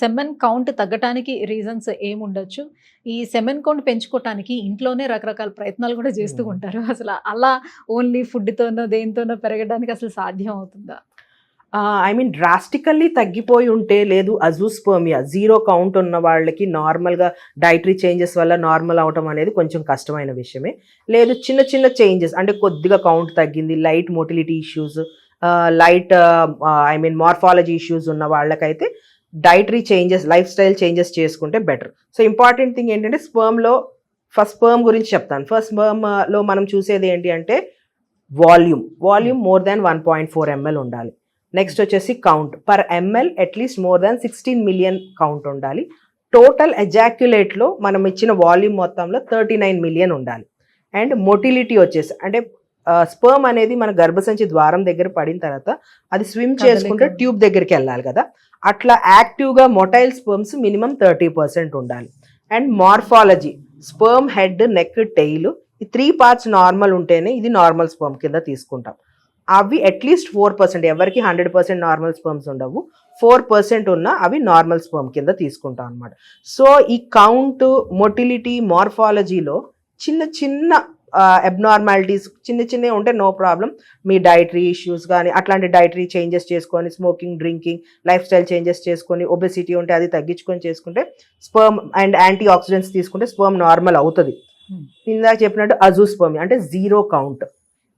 సెమెన్ కౌంట్ తగ్గటానికి రీజన్స్ ఏముండొచ్చు? ఈ సెమెన్ కౌంట్ పెంచుకోవటానికి ఇంట్లోనే రకరకాల ప్రయత్నాలు కూడా చేస్తూ ఉంటారు. అసలు అలా ఓన్లీ ఫుడ్తోనో దేనితోనో పెరగడానికి అసలు సాధ్యం అవుతుందా? ఐ మీన్ డ్రాస్టికల్లీ తగ్గిపోయి ఉంటే, లేదు అజూస్పర్మియా 0 కౌంట్ ఉన్న వాళ్ళకి నార్మల్గా డైటరీ చేంజెస్ వల్ల నార్మల్ అవటం అనేది కొంచెం కష్టమైన విషయమే. లేదు చిన్న చేంజెస్ అంటే కొద్దిగా కౌంట్ తగ్గింది, light motility issues, light morphology issues ఉన్న వాళ్ళకైతే dietary changes, life style changes చేసుకుంటే బెటర్. సో ఇంపార్టెంట్ థింగ్ ఏంటంటే స్పర్మ్ గురించి చెప్తాను. ఫస్ట్ స్పర్మ్లో మనం చూసేది ఏంటి అంటే వాల్యూమ్ మోర్ దాన్ 1.4 ml ఉండాలి. నెక్స్ట్ వచ్చేసి count per ML at least more than 16 million count ఉండాలి. టోటల్ ఎజాక్యులేట్లో మనం ఇచ్చిన వాల్యూమ్ మొత్తంలో 39 మిలియన్ ఉండాలి. అండ్ మొటిలిటీ వచ్చేసి అంటే స్పర్మ్ అనేది మన గర్భసంచి ద్వారం దగ్గర పడిన తర్వాత అది స్విమ్ చేసుకుంటే ట్యూబ్ దగ్గరికి వెళ్ళాలి కదా, అట్లా యాక్టివ్గా మొటైల్ స్పర్మ్స్ మినిమం 30% ఉండాలి. And morphology sperm head, neck, tail ఈ 3 parts నార్మల్ ఉంటేనే ఇది నార్మల్ స్పర్మ్ కింద తీసుకుంటాం. అవి అట్లీస్ట్ 4%, ఎవరికి 100% నార్మల్ స్పర్మ్స్ ఉండవు, 4% ఉన్న అవి నార్మల్ స్పర్మ్ కింద తీసుకుంటాం అనమాట. సో ఈ కౌంట్, మొటిలిటీ, మార్ఫాలజీలో చిన్న అబ్నార్మాలిటీస్ చిన్నవి ఉంటే నో ప్రాబ్లం. మీ డైటరీ ఇష్యూస్ కానీ అట్లాంటి డైటరీ చేంజెస్ చేసుకొని, smoking, drinking, life style changes చేసుకొని, ఒబెసిటీ ఉంటే అది తగ్గించుకొని చేసుకుంటే స్పర్మ్ అండ్ యాంటీ ఆక్సిడెంట్స్ తీసుకుంటే స్పర్మ్ నార్మల్ అవుతుంది. ఇందాక చెప్పినట్టు అజూస్పర్మియా అంటే 0 కౌంట్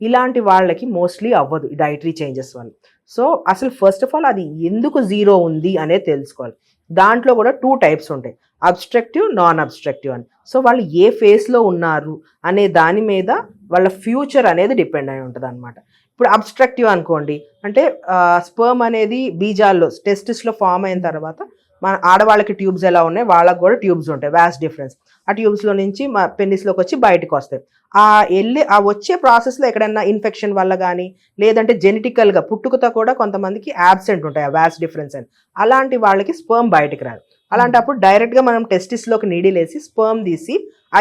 ఇలాంటి వాళ్ళకి మోస్ట్లీ అవ్వదు ఈ డైటరీ చేంజెస్ వల్ల. సో అసలు ఫస్ట్ ఆఫ్ ఆల్ అది ఎందుకు 0 ఉంది అనేది తెలుసుకోవాలి. దాంట్లో కూడా 2 types ఉంటాయి, అబ్స్ట్రక్టివ్, నాన్ అబ్స్ట్రక్టివ్ అని. సో వాళ్ళు ఏ ఫేస్లో ఉన్నారు అనే దాని మీద వాళ్ళ ఫ్యూచర్ అనేది డిపెండ్ అయి ఉంటుంది అనమాట. ఇప్పుడు అబ్స్ట్రక్టివ్ అనుకోండి అంటే స్పర్మ్ అనేది బీజాల్లో టెస్టిస్లో ఫామ్ అయిన తర్వాత మన ఆడవాళ్ళకి ట్యూబ్స్ ఎలా ఉన్నాయి, వాళ్ళకి కూడా ట్యూబ్స్ ఉంటాయి, వ్యాస్ట్ డిఫరెన్స్. ఆ ట్యూబ్స్లో నుంచి మా పెన్నిస్లోకి వచ్చి బయటకు వస్తాయి. ఆ వచ్చే ప్రాసెస్లో ఎక్కడైనా ఇన్ఫెక్షన్ వల్ల కానీ లేదంటే జెనెటికల్గా పుట్టుకతో కూడా కొంతమందికి యాబ్సెంట్ ఉంటాయి ఆ వ్యాస్ట్ డిఫరెన్స్ అని. అలాంటి వాళ్ళకి స్పర్మ్ బయటకు రాదు. అలాంటప్పుడు డైరెక్ట్గా మనం టెస్టిస్లోకి నీడిల్ వేసి స్పర్మ్ తీసి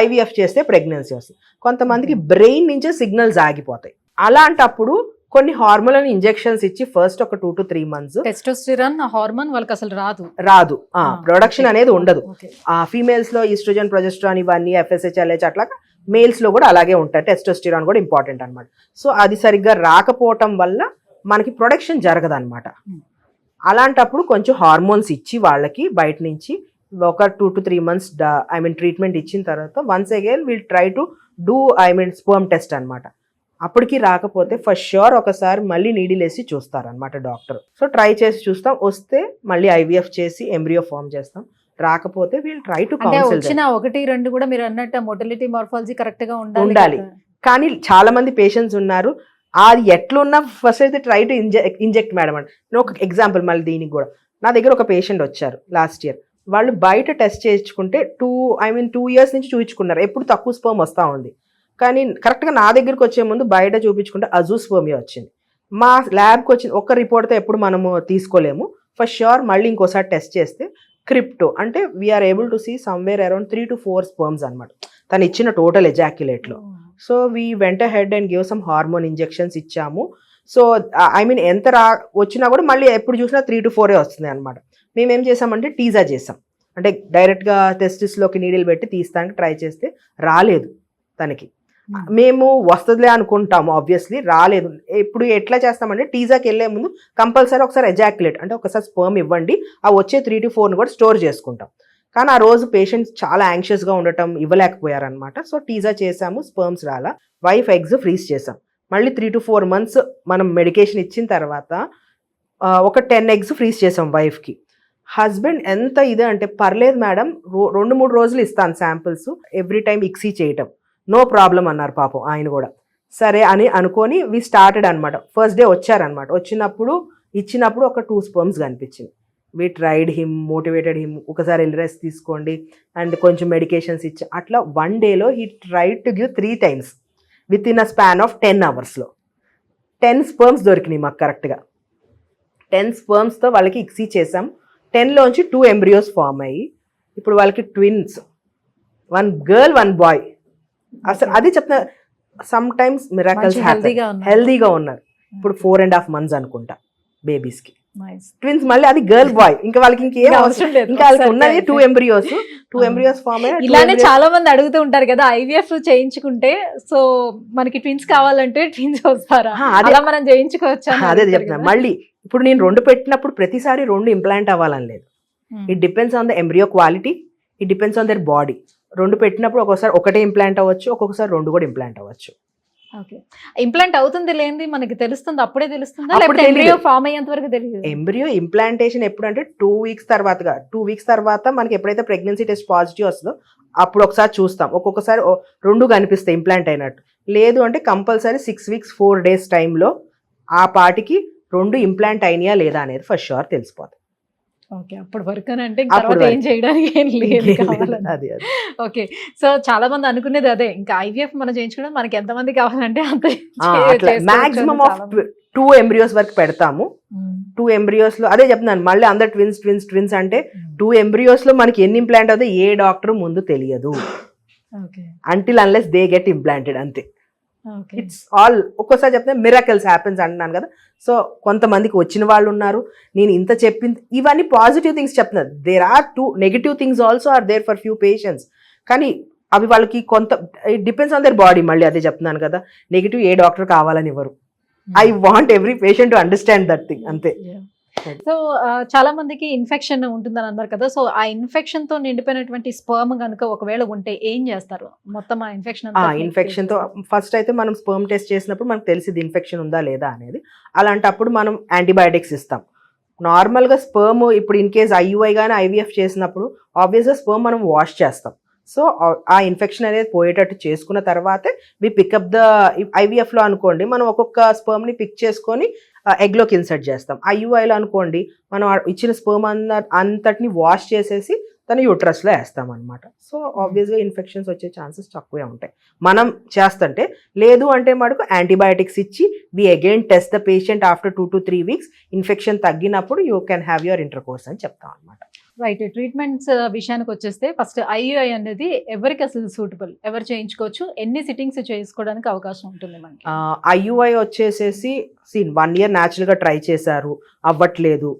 ఐవీఎఫ్ చేస్తే ప్రెగ్నెన్సీ వస్తుంది. కొంతమందికి బ్రెయిన్ నుంచే సిగ్నల్స్ ఆగిపోతాయి. అలాంటప్పుడు కొన్ని హార్మోనల్ ఇంజెక్షన్స్ ఇచ్చి ఫస్ట్ ఒక 2 to 3 months టెస్టోస్టెరాన్ హార్మోన్ వాళ్ళకి అసలు రాదు, ప్రొడక్షన్ అనేది ఉండదు. ఫీమేల్స్ లో ఈస్ట్రోజన్, ప్రొజెస్ట్రాన్ ఇవన్నీ FSH, LH అట్లా మేల్స్ లో కూడా అలాగే ఉంటాయి. టెస్టోస్టెరాన్ కూడా ఇంపార్టెంట్ అనమాట. సో అది సరిగ్గా రాకపోవటం వల్ల మనకి ప్రొడక్షన్ జరగదు అనమాట. అలాంటప్పుడు కొంచెం హార్మోన్స్ ఇచ్చి వాళ్ళకి బయట నుంచి ఒక 2 to 3 months ట్రీట్మెంట్ ఇచ్చిన తర్వాత once again will try to do sperm test అనమాట. అప్పటికి రాకపోతే ఫస్ట్ ష్యూర్ ఒకసారి మళ్ళీ నీడిల్ వేసి చూస్తారనమాట డాక్టర్. సో ట్రై చేసి చూస్తాం, వస్తే మళ్ళీ ఐవీఎఫ్ చేసి ఎంబ్రియో ఫార్మ్ చేస్తాం. రాకపోతే వీల్ ట్రై టు కౌన్సిల్. వచ్చిన 1-2 కూడా మీరు అన్నట్టు మొటిలిటీ మార్ఫాలజీ కరెక్ట్ గా ఉండాలి. కానీ చాలా మంది పేషెంట్స్ ఉన్నారు, అది ఎట్లున్నా ఫస్ట్ అయితే ట్రై టు ఇంజెక్ట్ మేడం అంటే. నేను ఒక ఎగ్జాంపుల్ మళ్ళీ దీనికి కూడా, నా దగ్గర ఒక పేషెంట్ వచ్చారు లాస్ట్ ఇయర్. వాళ్ళు బయట టెస్ట్ చేయించుకుంటే 2 years నుంచి చూపించుకున్నారు, ఎప్పుడు తక్కువ స్పర్మ్ వస్తూ ఉంది. కానీ కరెక్ట్గా నా దగ్గరికి వచ్చే ముందు బయట చూపించుకుంటే అజూస్పర్మియా వచ్చింది. మా ల్యాబ్కి వచ్చింది. ఒక్క రిపోర్ట్తో ఎప్పుడు మనము తీసుకోలేము, ఫస్ట్ ష్యూర్ మళ్ళీ ఇంకోసారి టెస్ట్ చేస్తే క్రిప్టో అంటే we're able to see somewhere around 3 to 4 sperms అనమాట తను ఇచ్చిన టోటల్ ఎజాక్యులేట్లో. So we went ahead and give some hormone injections ఇచ్చాము. సో ఎంత వచ్చినా కూడా మళ్ళీ ఎప్పుడు చూసినా 3 to 4 వస్తుంది అనమాట. మేము ఏం చేసామంటే టీజా చేసాం, అంటే డైరెక్ట్గా టెస్టిస్లోకి నీడిల్ పెట్టి తీస్తానికి ట్రై చేస్తే రాలేదు తనకి. మేము వస్తుందిలే అనుకుంటాము, ఆబ్వియస్లీ రాలేదు. ఇప్పుడు ఎట్లా చేస్తామంటే టీజాకి వెళ్ళే ముందు కంపల్సరీ ఒకసారి ఎజాక్యులేట్ అంటే ఒకసారి స్పర్మ్ ఇవ్వండి, ఆ వచ్చే 3 to 4 కూడా స్టోర్ చేసుకుంటాం. కానీ ఆ రోజు పేషెంట్స్ చాలా యాంగ్షియస్గా ఉండటం ఇవ్వలేకపోయారనమాట. సో టీజా చేసాము, స్పర్మ్స్ రాలా, వైఫ్ ఎగ్స్ ఫ్రీజ్ చేసాం. మళ్ళీ 3 to 4 months మనం మెడికేషన్ ఇచ్చిన తర్వాత ఒక 10 eggs ఫ్రీజ్ చేసాం వైఫ్కి. హస్బెండ్ ఎంత ఇదే అంటే పర్లేదు మేడం 2-3 రోజులు ఇస్తాను శాంపిల్స్, ఎవ్రీ టైం ఇక్సీ చేయటం, నో ప్రాబ్లం అన్నారు పాపం ఆయన కూడా. సరే అని అనుకొని వి స్టార్టెడ్ అనమాట. ఫస్ట్ డే వచ్చారనమాట. ఇచ్చినప్పుడు ఒక 2 sperms కనిపించింది. We tried him, motivated him, ఒకసారి రెస్ట్ తీసుకోండి అండ్ కొంచెం మెడికేషన్స్ ఇచ్చి అట్లా 1 day he tried to give 3 times within a span of 10 hours 10 sperms దొరికినాయి మాకు కరెక్ట్గా. 10 spermsతో వాళ్ళకి ఇక్సీ చేసాం. 10లోంచి 2 embryos ఫామ్ అయ్యి ఇప్పుడు వాళ్ళకి ట్విన్స్, 1 girl 1 boy. అసలు అది చెప్తున్నా, సమ్ టైమ్స్ మిరాకల్స్ హెల్దీగా ఉన్నారు. ఇప్పుడు 4.5 months అనుకుంటా బేబీస్ కి ట్విన్స్. మళ్ళీ అది గర్ల్ బాయ్, ఇంకా వాళ్ళకి ఇంకేం అవసరం లేదు, ఇంకా వాళ్ళకి ఉన్నది 2 embryos ఫామ్ అయ్యి. ఇలానే చాలా మంది అడుగుతూ ఉంటారు కదా, ఐవీఎఫ్ చేయించుకుంటే సో మనకి ట్విన్స్ కావాలంటే ట్విన్స్ వస్తారా, అలా మనం చేయించుకోవచ్చు. అదే చెప్తున్నా. మళ్ళీ ఇప్పుడు నేను 2 పెట్టినప్పుడు ప్రతిసారి 2 ఇంప్లాంట్ అవ్వాలని లేదు. It depends on the embryo quality, it depends on their body. 2 పెట్టినప్పుడు ఒక్కోసారి 1 ఇంప్లాంట్ అవ్వచ్చు, ఒక్కొక్కసారి 2 కూడా ఇంప్లాంట్ అవ్వచ్చు. ఓకే, ఇంప్లాంట్ అవుతుంది లేనిది మనకి తెలుస్తుంది, అప్పుడే తెలుస్తుందా లేకపోతే ఎంబ్రియో ఫామ్ అయ్యేంత వరకు తెలియదు? ఎంబ్రియో ఇంప్లాంటేషన్ ఎప్పుడు అంటే 2 weeks తర్వాత మనకి ఎప్పుడైతే ప్రెగ్నెన్సీ టెస్ట్ పాజిటివ్ వస్తుందో అప్పుడు ఒకసారి చూస్తాం. ఒక్కొక్కసారి 2 కనిపిస్తాయి ఇంప్లాంట్ అయినట్టు. లేదు అంటే కంపల్సరీ 6 weeks 4 days టైంలో ఆ పాటికి 2 ఇంప్లాంట్ అయినాయా లేదా అనేది ఫస్ట్ షూర్ తెలిసిపోతుంది. ఓకే, అప్పటి వరకు అంటే ఏం చేయడానికి ఏం లేదు కావాలంటే. ఓకే, సో చాలా మంది అనుకునేది అదే, ఇంకా ఐవీఎఫ్ మనం చేయించుకోవడం మనకి ఎంతమంది కావాలంటే అంత మాక్సిమం ఆఫ్ 2 embryos వరకు పెడతాము. 2 embryos లో అదే చెప్తున్నాను, మళ్ళీ అందరు ట్విన్స్ అంటే 2 embryos లో మనకి ఎన్ని ఇంప్లాంట్ అవుతాయి ఏ డాక్టర్ ముందు తెలియదు, until unless they get implanted అంతే. ఇట్స్ ఆల్ ఒక్కోసారి చెప్తే మిరాకిల్స్ హ్యాపెన్స్ అంటున్నాను కదా. సో కొంతమందికి వచ్చిన వాళ్ళు ఉన్నారు. నేను ఇంత చెప్పింది ఇవన్నీ పాజిటివ్ థింగ్స్ చెప్తున్నారు. There are 2 negative things also are there for few patients. కానీ అవి వాళ్ళకి కొంత it depends on their body. మళ్ళీ అదే చెప్తున్నాను కదా, నెగిటివ్ ఏ డాక్టర్ కావాలని ఇవ్వరు. I want every patient to understand that thing అంతే. సో చాలా మందికి ఇన్ఫెక్షన్ ఉంటుందని అన్నారు కదా, సో ఆ ఇన్ఫెక్షన్ తో నిండిపోయినటువంటి స్పర్మ్ కనుక ఒకవేళ ఉంటే ఏం చేస్తారు? మొత్తం ఆ ఇన్ఫెక్షన్ తో ఫస్ట్ అయితే మనం స్పర్మ్ టెస్ట్ చేసినప్పుడు మనకు తెలిసింది ఇన్ఫెక్షన్ ఉందా లేదా అనేది. అలాంటప్పుడు మనం యాంటీబయాటిక్స్ ఇస్తాం. నార్మల్ గా స్పర్మ్ ఇప్పుడు ఇన్ కేస్ ఐయుఐ కానీ ఐవీఎఫ్ చేసినప్పుడు ఆబ్వియస్గా స్పర్మ్ మనం వాష్ చేస్తాం. సో ఆ ఇన్ఫెక్షన్ అనేది పోయేటట్టు చేసుకున్న తర్వాతే వి పికప్ ద ఐవీఎఫ్ లో అనుకోండి మనం ఒక్కొక్క స్పర్మ్ ని పిక్ చేసుకొని ఎగ్లోకి ఇన్సర్ట్ చేస్తాం. ఐయుఐలో అనుకోండి మనం ఇచ్చిన స్పర్మ్ అంతటిని వాష్ చేసేసి తన యూట్రస్ లో వేస్తాం అనమాట. సో ఆబ్వియస్గా ఇన్ఫెక్షన్స్ వచ్చే ఛాన్సెస్ తక్కువే ఉంటాయి మనం చేస్తుంటే. లేదు అంటే మటుకు యాంటీబయాటిక్స్ ఇచ్చి we again test the patient after 2 to 3 weeks. Infection తగ్గినప్పుడు you can have your intercourse అని చెప్తాం అనమాట. రైట్, ట్రీట్మెంట్స్ విషయానికి వచ్చేస్తే ఫస్ట్ ఐయుఐ అనేది ఎవరికి అసలు సూటబుల్, ఎవరు చేయించుకోవచ్చు, ఎన్ని సిట్టింగ్స్ చేసుకోవడానికి అవకాశం ఉంటుంది మనకి? ఐయుఐ వచ్చేసేసి 1 year న్యాచురల్ గా ట్రై చేశారు, అవ్వట్లేదు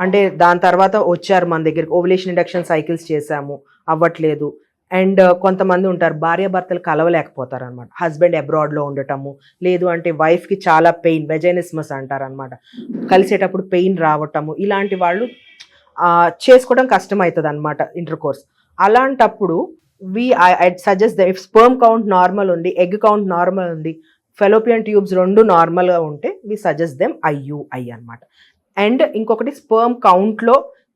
అంటే దాని తర్వాత వచ్చారు మన దగ్గరికి, ఓవులేషన్ ఇండక్షన్ సైకిల్స్ చేశాము, అవ్వట్లేదు, అండ్ కొంతమంది ఉంటారు భార్యాభర్తలు కలవలేకపోతారు అనమాట, హస్బెండ్ అబ్రాడ్లో ఉండటము, లేదు అంటే వైఫ్కి చాలా పెయిన్, వెజైనిస్మస్ అంటారు అనమాట, కలిసేటప్పుడు పెయిన్ రావటము, ఇలాంటి వాళ్ళు చేసుకోవడం కష్టం అవుతుంది అనమాట ఇంటర్ కోర్స్. అలాంటప్పుడు I suggest if sperm count normal ఉంది, ఎగ్ కౌంట్ నార్మల్ ఉంది, ఫెలోపియన్ ట్యూబ్స్ రెండు నార్మల్గా ఉంటే వి సజెస్ట్ దెమ్ IUI అనమాట. అండ్ ఇంకొకటి స్పర్మ్ కౌంట్లో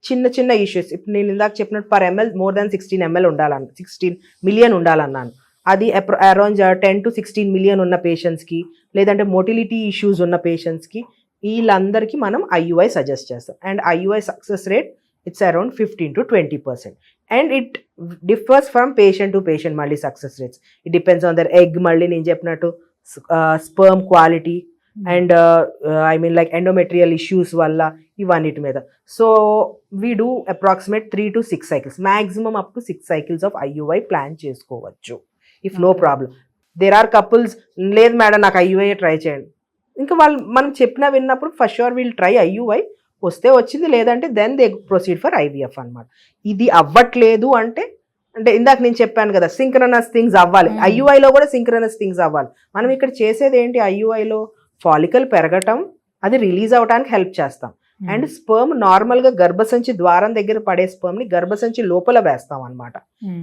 చిన్న చిన్న ఇష్యూస్, ఇప్పుడు నేను ఇందాక చెప్పినట్టు per ml more than 16 ml ఉండాలన్న, 16 మిలియన్ ఉండాలన్నాను. అది అరౌండ్ 10 to 16 మిలియన్ ఉన్న పేషెంట్స్కి, లేదంటే మోటిలిటీ ఇష్యూస్ ఉన్న పేషెంట్స్కి, వీళ్ళందరికీ మనం IUI సజెస్ట్ చేస్తాం. And IUI success rate it's around 15 to 20%. And it differs from patient to patient. మళ్ళీ success rates it depends on their egg, మళ్ళీ నేను చెప్పినట్టు sperm quality and I mean like endometrial issues వల్ల ఇవన్నిటి మీద. So we do approximate 3 to 6 cycles, maximum up to 6 cycles of IUI plan చేసుకోవచ్చు if no problem. There are couples, లేదు madam నాకు IUI try చేయండి, ఇంకా వాళ్ళు మనం చెప్పినా విన్నప్పుడు first sure we'll try IUI, వస్తే వచ్చింది, లేదంటే then they proceed for IVF అనమాట. ఇది అవ్వట్లేదు అంటే ఇందాక నేను చెప్పాను కదా సింక్రనస్ థింగ్స్ అవ్వాలి, IUIలో కూడా సింక్రనస్ థింగ్స్ అవ్వాలి. మనం ఇక్కడ చేసేది ఏంటి, IUIలో ఫాలికల్ పెరగటం, అది రిలీజ్ అవడానికి హెల్ప్ చేస్తాం. అండ్ స్పర్మ్ నార్మల్గా గర్భసంచి ద్వారం దగ్గర పడే స్పర్మ్ని గర్భసంచి లోపల వేస్తాం అనమాట.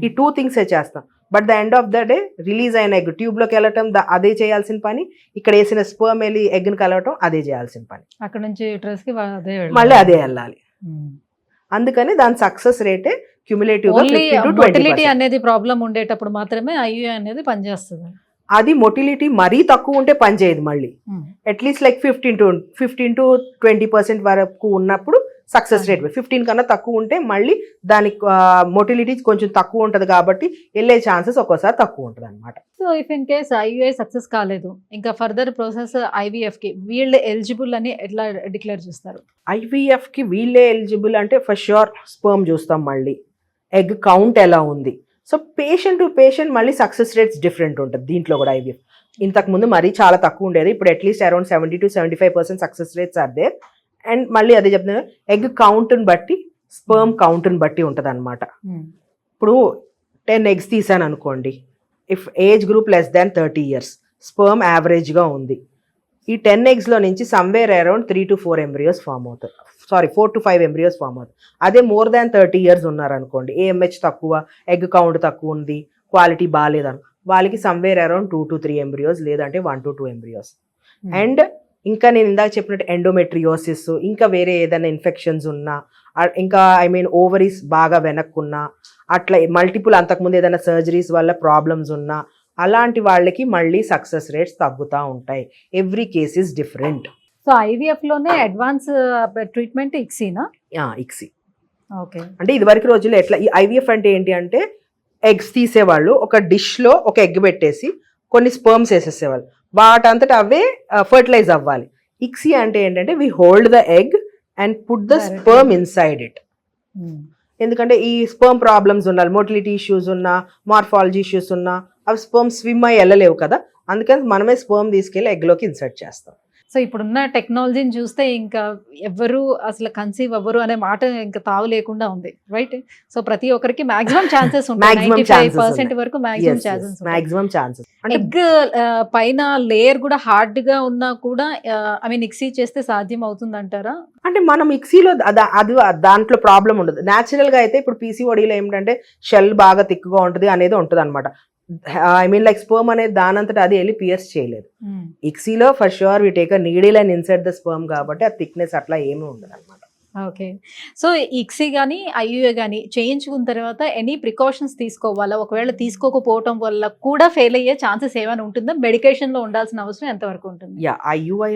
ఈ 2 things చేస్తాం. But the end of the day release అయిన ఎగ్ ట్యూబ్లోకి వెళ్ళటం అదే చేయాల్సిన పని, ఇక్కడ వేసిన స్పర్మ్ వెళ్ళి ఎగ్ని కలవటం అదే చేయాల్సిన పని, అక్కడ నుంచి మళ్ళీ అదే వెళ్ళాలి. అందుకని దాని సక్సెస్ రేటే క్యుములేటివ్ అనేది ప్రాబ్లం ఉండేటప్పుడు మాత్రమే IUI అనేది పనిచేస్తుంది. అది మొటిలిటీ మరీ తక్కువ ఉంటే పనిచేయదు. మళ్ళీ అట్లీస్ట్ లైక్ 15 to 20% వరకు ఉన్నప్పుడు సక్సెస్ రేట్, 15 కన్నా తక్కువ ఉంటే మళ్ళీ దానికి మొటిలిటీ కొంచెం తక్కువ ఉంటుంది కాబట్టి వెళ్ళే ఛాన్సెస్ ఒక్కోసారి తక్కువ ఉంటుంది అనమాట. So if in case IUI success కాలేదు, ఇంకా ఫర్దర్ ప్రాసెస్ IVF కి వీళ్ళు ఎలిజిబుల్ అని ఎట్లా డిక్లేర్ చేస్తారు? IVF కి వీళ్ళే ఎలిజిబుల్ అంటే ఫర్ ష్యూర్ స్పర్మ్ చూస్తాం, మళ్ళీ ఎగ్ కౌంట్ ఎలా ఉంది. సో పేషెంట్ టు పేషెంట్ మళ్ళీ సక్సెస్ రేట్స్ డిఫరెంట్ ఉంటుంది దీంట్లో కూడా. IVF ఇంతకుముందు మరీ చాలా తక్కువ ఉండేది, ఇప్పుడు at least around 70 to 75% success rates are there. And మళ్ళీ అదే చెప్తున్నా, ఎగ్ కౌంట్ని బట్టి స్పర్మ్ కౌంట్ని బట్టి ఉంటుంది అనమాట. ఇప్పుడు 10 eggs తీసాను అనుకోండి, if age group less than 30 years, sperm యావరేజ్గా ఉంది, ఈ 10 eggsలో నుంచి somewhere around 3 to 4 embryos form అవుతాయి, 4 to 5 embryos ఫామ్ అవుతాయి. అదే more than 30 years ఉన్నారనుకోండి, AMH తక్కువ, ఎగ్ కౌంట్ తక్కువ ఉంది, క్వాలిటీ బాగాలేదని, వాళ్ళకి సమ్వేర్ అరౌండ్ 2 to 3 embryos, లేదంటే 1 to 2 embryos. అండ్ ఇంకా నేను ఇందాక చెప్పినట్టు ఎండోమెట్రియోసిస్, ఇంకా వేరే ఏదైనా ఇన్ఫెక్షన్స్ ఉన్నా, ఇంకా ఐ మీన్ ఓవరీస్ బాగా వెనక్కున్నా, అట్లా మల్టిపుల్ అంతకుముందు ఏదైనా సర్జరీస్ వల్ల ప్రాబ్లమ్స్ ఉన్నా, అలాంటి వాళ్ళకి మళ్ళీ సక్సెస్ రేట్స్ తగ్గుతూ ఉంటాయి. Every case is different. So IVF లోనే అడ్వాన్స్ ట్రీట్మెంట్ ఇక్సీనా? ఇక్సీ. ఓకే. అంటే ఇదివరకు రోజుల్లో ఎట్లా, ఈ IVF అంటే ఏంటి అంటే ఎగ్స్ తీసేవాళ్ళు, ఒక డిష్లో ఒక ఎగ్ పెట్టేసి కొన్ని స్పర్మ్స్ వేసేసేవాళ్ళు, వాటంతటా అవే ఫర్టిలైజ్ అవ్వాలి. ఇక్సీ అంటే ఏంటంటే we hold the egg and put the sperm inside it. ఎందుకంటే ఈ స్పర్మ్ ప్రాబ్లమ్స్ ఉండాలి, మోటిలిటీ ఇష్యూస్ ఉన్నా, మార్ఫాలజీ ఇష్యూస్ ఉన్నా, అవి స్పర్మ్ స్విమ్ అయ్యి వెళ్ళలేవు కదా, అందుకని మనమే స్పర్మ్ తీసుకెళ్ళి ఎగ్లోకి ఇన్సర్ట్ చేస్తాం. సో ఇప్పుడున్న టెక్నాలజీని చూస్తే ఇంకా ఎవరు అసలు కన్సీవ్ అవ్వరు అనే మాట ఇంకా తావు లేకుండా ఉంది, రైట్? సో ప్రతి ఒక్కరికి మాక్సిమం ఛాన్సెస్ ఉంటాయి, 95% వరకు మాక్సిమం ఛాన్సెస్. ఎగ్ పైన లేయర్ కూడా హార్డ్ గా ఉన్నా కూడా ఐ మీన్ మిక్సీ చేస్తే సాధ్యం అవుతుంది అంటారా? అంటే మనం మిక్సీలో అది దాంట్లో ప్రాబ్లం ఉండదు. న్యాచురల్ గా అయితే ఇప్పుడు PCODలో ఏమిటంటే షెల్ బాగా థిక్గా ఉంటుంది అనేది ఉంటుంది అనమాట. ఐ మీన్ లైక్ స్పర్మ్ అనేది దానంతటా అది వెళ్ళి పియర్స్ చేయలేదు. ఇక్సీలో for sure we take a needle and insert the sperm కాబట్టి ఆ థిక్నెస్ అట్లా ఏమీ ఉండదు అనమాట. ఓకే. సో ఇక్సీ కానీ IUI కానీ చేయించుకున్న తర్వాత ఎనీ ప్రికాషన్స్ తీసుకోవాలా? ఒకవేళ తీసుకోకపోవటం వల్ల కూడా ఫెయిల్ అయ్యే ఛాన్సెస్ ఏమైనా ఉంటుందా? మెడికేషన్లో ఉండాల్సిన అవసరం ఎంతవరకు ఉంటుంది? IUI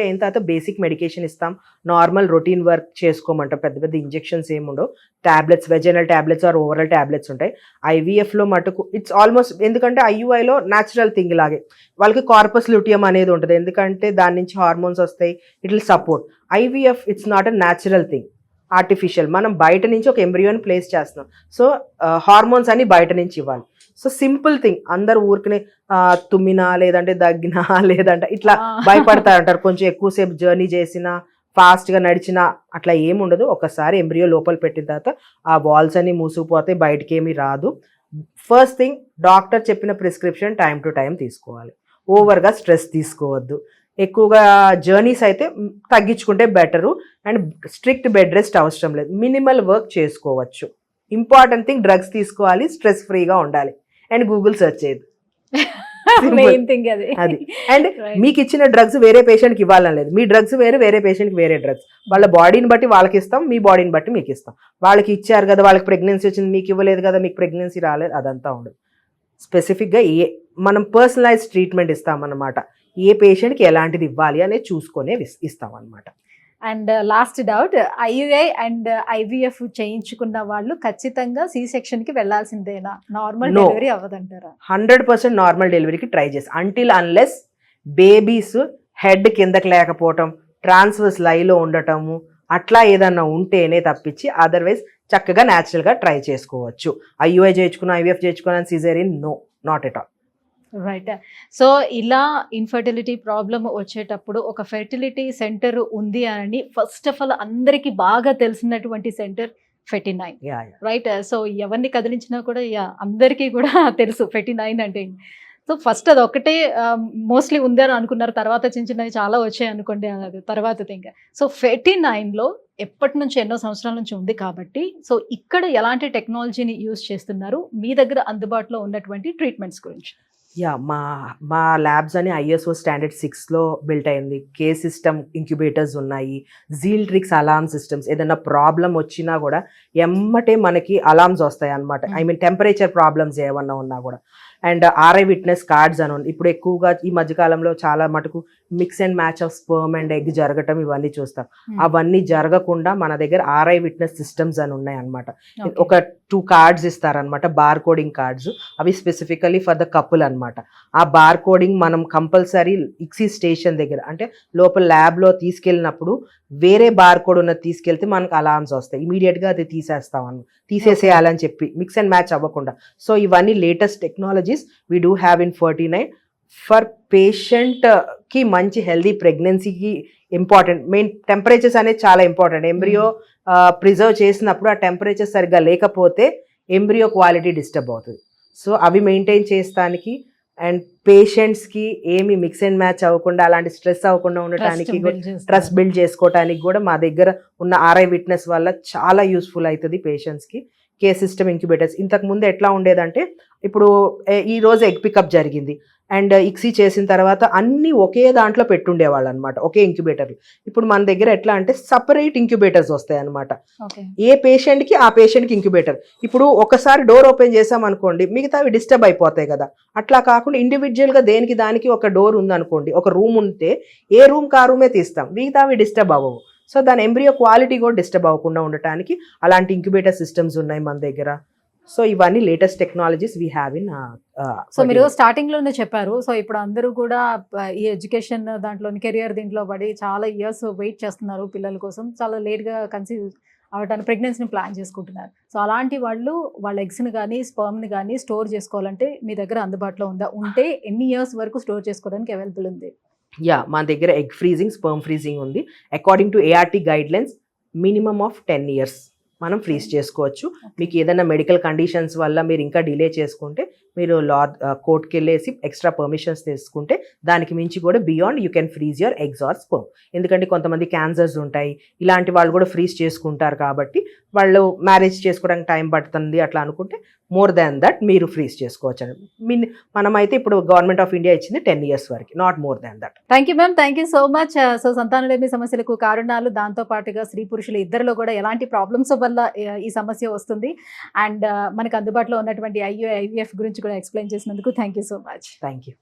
అయిన తర్వాత బేసిక్ మెడికేషన్ ఇస్తాం, నార్మల్ రొటీన్ వర్క్ చేసుకోమంటాం, పెద్ద పెద్ద ఇంజెక్షన్స్ ఏముండవు, tablets, vaginal tablets or oral tablets ఉంటాయి. IVFలో మటుకు ఇట్స్ ఆల్మోస్ట్, ఎందుకంటే IUIలో న్యాచురల్ థింగ్ లాగే వాళ్ళకి కార్పస్ ల్యూటియం అనేది ఉంటుంది, ఎందుకంటే దాని నుంచి హార్మోన్స్ వస్తాయి, it will support. IVF it's not a natural thing, artificial. మనం బయట నుంచి ఒక ఎంబ్రియోని ప్లేస్ చేస్తున్నాం, సో హార్మోన్స్ అని బయట నుంచి ఇవ్వాలి. సో సింపుల్ థింగ్, అందరు ఊరికనే తుమ్మినా లేదంటే దగ్గినా లేదంటే ఇట్లా భయపడతారంటారు, కొంచెం ఎక్కువసేపు జర్నీ చేసినా ఫాస్ట్గా నడిచినా అట్లా ఏముండదు. ఒకసారి ఎంబ్రియో లోపల పెట్టిన తర్వాత ఆ వాల్స్ అన్ని మూసుకుపోతే బయటకి ఏమీ రాదు. ఫస్ట్ థింగ్ డాక్టర్ చెప్పిన ప్రిస్క్రిప్షన్ టైం టు టైం తీసుకోవాలి. ఓవర్గా స్ట్రెస్ తీసుకోవద్దు. ఎక్కువగా జర్నీస్ అయితే తగ్గించుకుంటే better. And strict bed rest అవసరం లేదు, మినిమల్ వర్క్ చేసుకోవచ్చు. ఇంపార్టెంట్ థింగ్ డ్రగ్స్ తీసుకోవాలి, స్ట్రెస్ ఫ్రీగా ఉండాలి అండ్ గూగుల్ సెర్చ్ చేయదు. మెయిన్ థింగ్ అది. అండ్ మీకు ఇచ్చిన డ్రగ్స్ వేరే పేషెంట్కి ఇవ్వాలని లేదు. మీ డ్రగ్స్ వేరే పేషెంట్కి వేరే డ్రగ్స్. వాళ్ళ బాడీని బట్టి వాళ్ళకి ఇస్తాం, మీ బాడీని బట్టి మీకు ఇస్తాం. వాళ్ళకి ఇచ్చారు కదా, వాళ్ళకి ప్రెగ్నెన్సీ వచ్చింది, మీకు ఇవ్వలేదు కదా, మీకు ప్రెగ్నెన్సీ రాలేదు, అదంతా ఉండదు. స్పెసిఫిక్గా మనం పర్సనలైజ్ ట్రీట్మెంట్ ఇస్తామన్నమాట. ఏ పేషెంట్కి ఎలాంటిది ఇవ్వాలి అనేది చూసుకొనే ఇస్తాం అనమాట. And last doubt, IUI and IVF చేయించుకున్న వాళ్ళు ఖచ్చితంగా సి సెక్షన్ కి వెళ్లాల్సిందేనా? నార్మల్ డెలివరీ అవ్వదంటారా? 100% నార్మల్ డెలివరీకి ట్రై చేసి, అంటిల్ అన్లెస్ బేబీస్ హెడ్ కిందకి లేకపోవటం, ట్రాన్స్వర్స్ లైలో ఉండటము అట్లా ఏదన్నా ఉంటేనే తప్పించి అదర్వైజ్ చక్కగా న్యాచురల్గా ట్రై చేసుకోవచ్చు. ఐయుఐ చేయించుకున్న, ఐవీఎఫ్ చేయించుకున్న, caesarean no, not at all. Right. So ఇలా ఇన్ఫర్టిలిటీ ప్రాబ్లమ్ వచ్చేటప్పుడు ఒక ఫెర్టిలిటీ సెంటర్ ఉంది అని ఫస్ట్ ఆఫ్ ఆల్ అందరికి బాగా తెలిసినటువంటి సెంటర్ ఫెర్టినైన్, రైట్? సో ఎవరిని కదిలించినా కూడా అందరికీ కూడా తెలుసు ఫెర్టినైన్ అంటే. సో ఫస్ట్ అది ఒకటే మోస్ట్లీ ఉంది అని అనుకున్నారు, తర్వాత చిన్న చిన్నవి చాలా వచ్చాయి అనుకోండి, అది తర్వాత థింగ్. సో ఫెర్టినైన్లో ఎప్పటి నుంచి, ఎన్నో సంవత్సరాల నుంచి ఉంది కాబట్టి, సో ఇక్కడ ఎలాంటి టెక్నాలజీని యూజ్ చేస్తున్నారు, మీ దగ్గర అందుబాటులో ఉన్నటువంటి ట్రీట్మెంట్స్ గురించి? మా ల్యాబ్స్ అని ISO స్టాండర్డ్ 6లో బిల్ట్ అయింది. కే సిస్టమ్ ఇంక్యుబేటర్స్ ఉన్నాయి, జీల్ట్రిక్స్ అలార్మ్ సిస్టమ్స్. ఏదైనా ప్రాబ్లం వచ్చినా కూడా ఎమ్మటే మనకి అలార్మ్స్ వస్తాయి అనమాట. ఐ మీన్ టెంపరేచర్ ప్రాబ్లమ్స్ ఏమన్నా ఉన్నా కూడా. అండ్ RI విట్నెస్ కార్డ్స్ అని ఇప్పుడు ఎక్కువగా ఈ మధ్యకాలంలో చాలా మటుకు mix and match of sperm and egg జరగటం ఇవన్నీ చూస్తాం. అవన్నీ జరగకుండా మన దగ్గర RI విట్నెస్ సిస్టమ్స్ అని ఉన్నాయి అనమాట. ఒక 2 కార్డ్స్ ఇస్తారనమాట, బార్ కోడింగ్ కార్డ్స్. అవి స్పెసిఫికలీ ఫర్ ద కపుల్ అనమాట. ఆ బార్ కోడింగ్ మనం కంపల్సరీ ఇక్సీ స్టేషన్ దగ్గర, అంటే లోపల ల్యాబ్లో తీసుకెళ్ళినప్పుడు వేరే బార్ కోడ్ ఉన్నది తీసుకెళ్తే మనకు అలార్మ్స్ వస్తాయి. ఇమీడియట్గా అది తీసేసేయాలని చెప్పి, మిక్స్ అండ్ మ్యాచ్ అవ్వకుండా. సో ఇవన్నీ latest technologies we do have in 49 for పేషెంట్కి మంచి హెల్దీ ప్రెగ్నెన్సీకి ఇంపార్టెంట్. మెయిన్ టెంపరేచర్స్ అనేది చాలా ఇంపార్టెంట్. ఎంబ్రియో ప్రిజర్వ్ చేసినప్పుడు ఆ టెంపరేచర్ సరిగ్గా లేకపోతే ఎంబ్రియో క్వాలిటీ డిస్టర్బ్ అవుతుంది. సో అవి మెయింటైన్ చేస్తానికి అండ్ పేషెంట్స్కి ఏమి మిక్స్ అండ్ మ్యాచ్ అవ్వకుండా, అలాంటి స్ట్రెస్ అవ్వకుండా ఉండటానికి, ట్రస్ట్ బిల్డ్ చేసుకోవడానికి కూడా మా దగ్గర ఉన్న RI విట్నెస్ వల్ల చాలా యూస్ఫుల్ అవుతుంది పేషెంట్స్కి. కే సిస్టమ్ ఇంక్యుబేటర్స్ ఇంతకు ముందు ఎట్లా ఉండేదంటే, ఇప్పుడు ఈ రోజు ఎగ్ పికప్ జరిగింది అండ్ ఇక్సీ చేసిన తర్వాత అన్ని ఒకే దాంట్లో పెట్టుండేవాళ్ళు అనమాట, ఒకే ఇంక్యుబేటర్లు. ఇప్పుడు మన దగ్గర ఎట్లా అంటే సపరేట్ ఇంక్యుబేటర్స్ వస్తాయి అనమాట. ఏ పేషెంట్కి ఆ పేషెంట్కి ఇంక్యుబేటర్. ఇప్పుడు ఒకసారి డోర్ ఓపెన్ చేసాం అనుకోండి, మిగతా అవి డిస్టర్బ్ అయిపోతాయి కదా. అట్లా కాకుండా ఇండివిజువల్గా దేనికి దానికి ఒక డోర్ ఉందనుకోండి, ఒక రూమ్ ఉంటే ఏ రూమ్కి ఆ రూమే తీస్తాం, మిగతా అవి డిస్టర్బ్ అవ్వవు. సో దాని ఎంబ్రియో క్వాలిటీ కూడా డిస్టర్బ్ అవ్వకుండా ఉండటానికి అలాంటి ఇంక్యుబేటర్ సిస్టమ్స్ ఉన్నాయి మన దగ్గర. సో ఇవన్నీ latest technologies we have in. So మీరు స్టార్టింగ్ లోనే చెప్పారు, సో ఇప్పుడు అందరూ కూడా ఈ ఎడ్యుకేషన్ దాంట్లో, కెరియర్ దీంట్లో పడి చాలా ఇయర్స్ వెయిట్ చేస్తున్నారు పిల్లల కోసం, చాలా లేట్గా కన్సీవ్ అవడానికి, ప్రెగ్నెన్సీని ప్లాన్ చేసుకుంటున్నారు. సో అలాంటి వాళ్ళు వాళ్ళ ఎగ్స్ని కానీ స్పర్మ్ని కానీ స్టోర్ చేసుకోవాలంటే మీ దగ్గర అందుబాటులో ఉందా? ఉంటే ఎన్ని ఇయర్స్ వరకు స్టోర్ చేసుకోవడానికి అవైలబుల్ ఉంది? మా దగ్గర ఎగ్ ఫ్రీజింగ్, స్పర్మ్ ఫ్రీజింగ్ ఉంది. According to ART guidelines minimum of 10 years మనం ఫ్రీజ్ చేసుకోవచ్చు. మీకు ఏదైనా మెడికల్ కండిషన్స్ వల్ల మీరు ఇంకా డిలే చేసుకుంటే మీరు కోర్ట్కి వెళ్ళేసి ఎక్స్ట్రా పర్మిషన్స్ తీసుకుంటే దానికి మించి కూడా beyond you can freeze your eggs or sperm. ఎందుకంటే కొంతమంది క్యాన్సర్స్ ఉంటాయి, ఇలాంటి వాళ్ళు కూడా ఫ్రీజ్ చేసుకుంటారు కాబట్టి వాళ్ళు మ్యారేజ్ చేసుకోవడానికి టైం పడుతుంది అట్లా అనుకుంటే మోర్ దాన్ దట్ మీరు ఫ్రీజ్ చేసుకోవచ్చు. మనమైతే ఇప్పుడు గవర్నమెంట్ ఆఫ్ ఇండియా ఇచ్చింది 10 years వరకు, not more than that. Thank you ma'am, thank you so much. So సంతానలేమి సమస్యలకు కారణాలు, దాంతో పాటుగా స్త్రీ పురుషులు ఇద్దరిలో కూడా ఎలాంటి ప్రాబ్లమ్స్ వల్ల ఈ సమస్య వస్తుంది, అండ్ మనకు అందుబాటులో ఉన్నటువంటి IUI IVF గురించి కూడా ఎక్స్ప్లెయిన్ చేసినందుకు thank you so much. Thank you.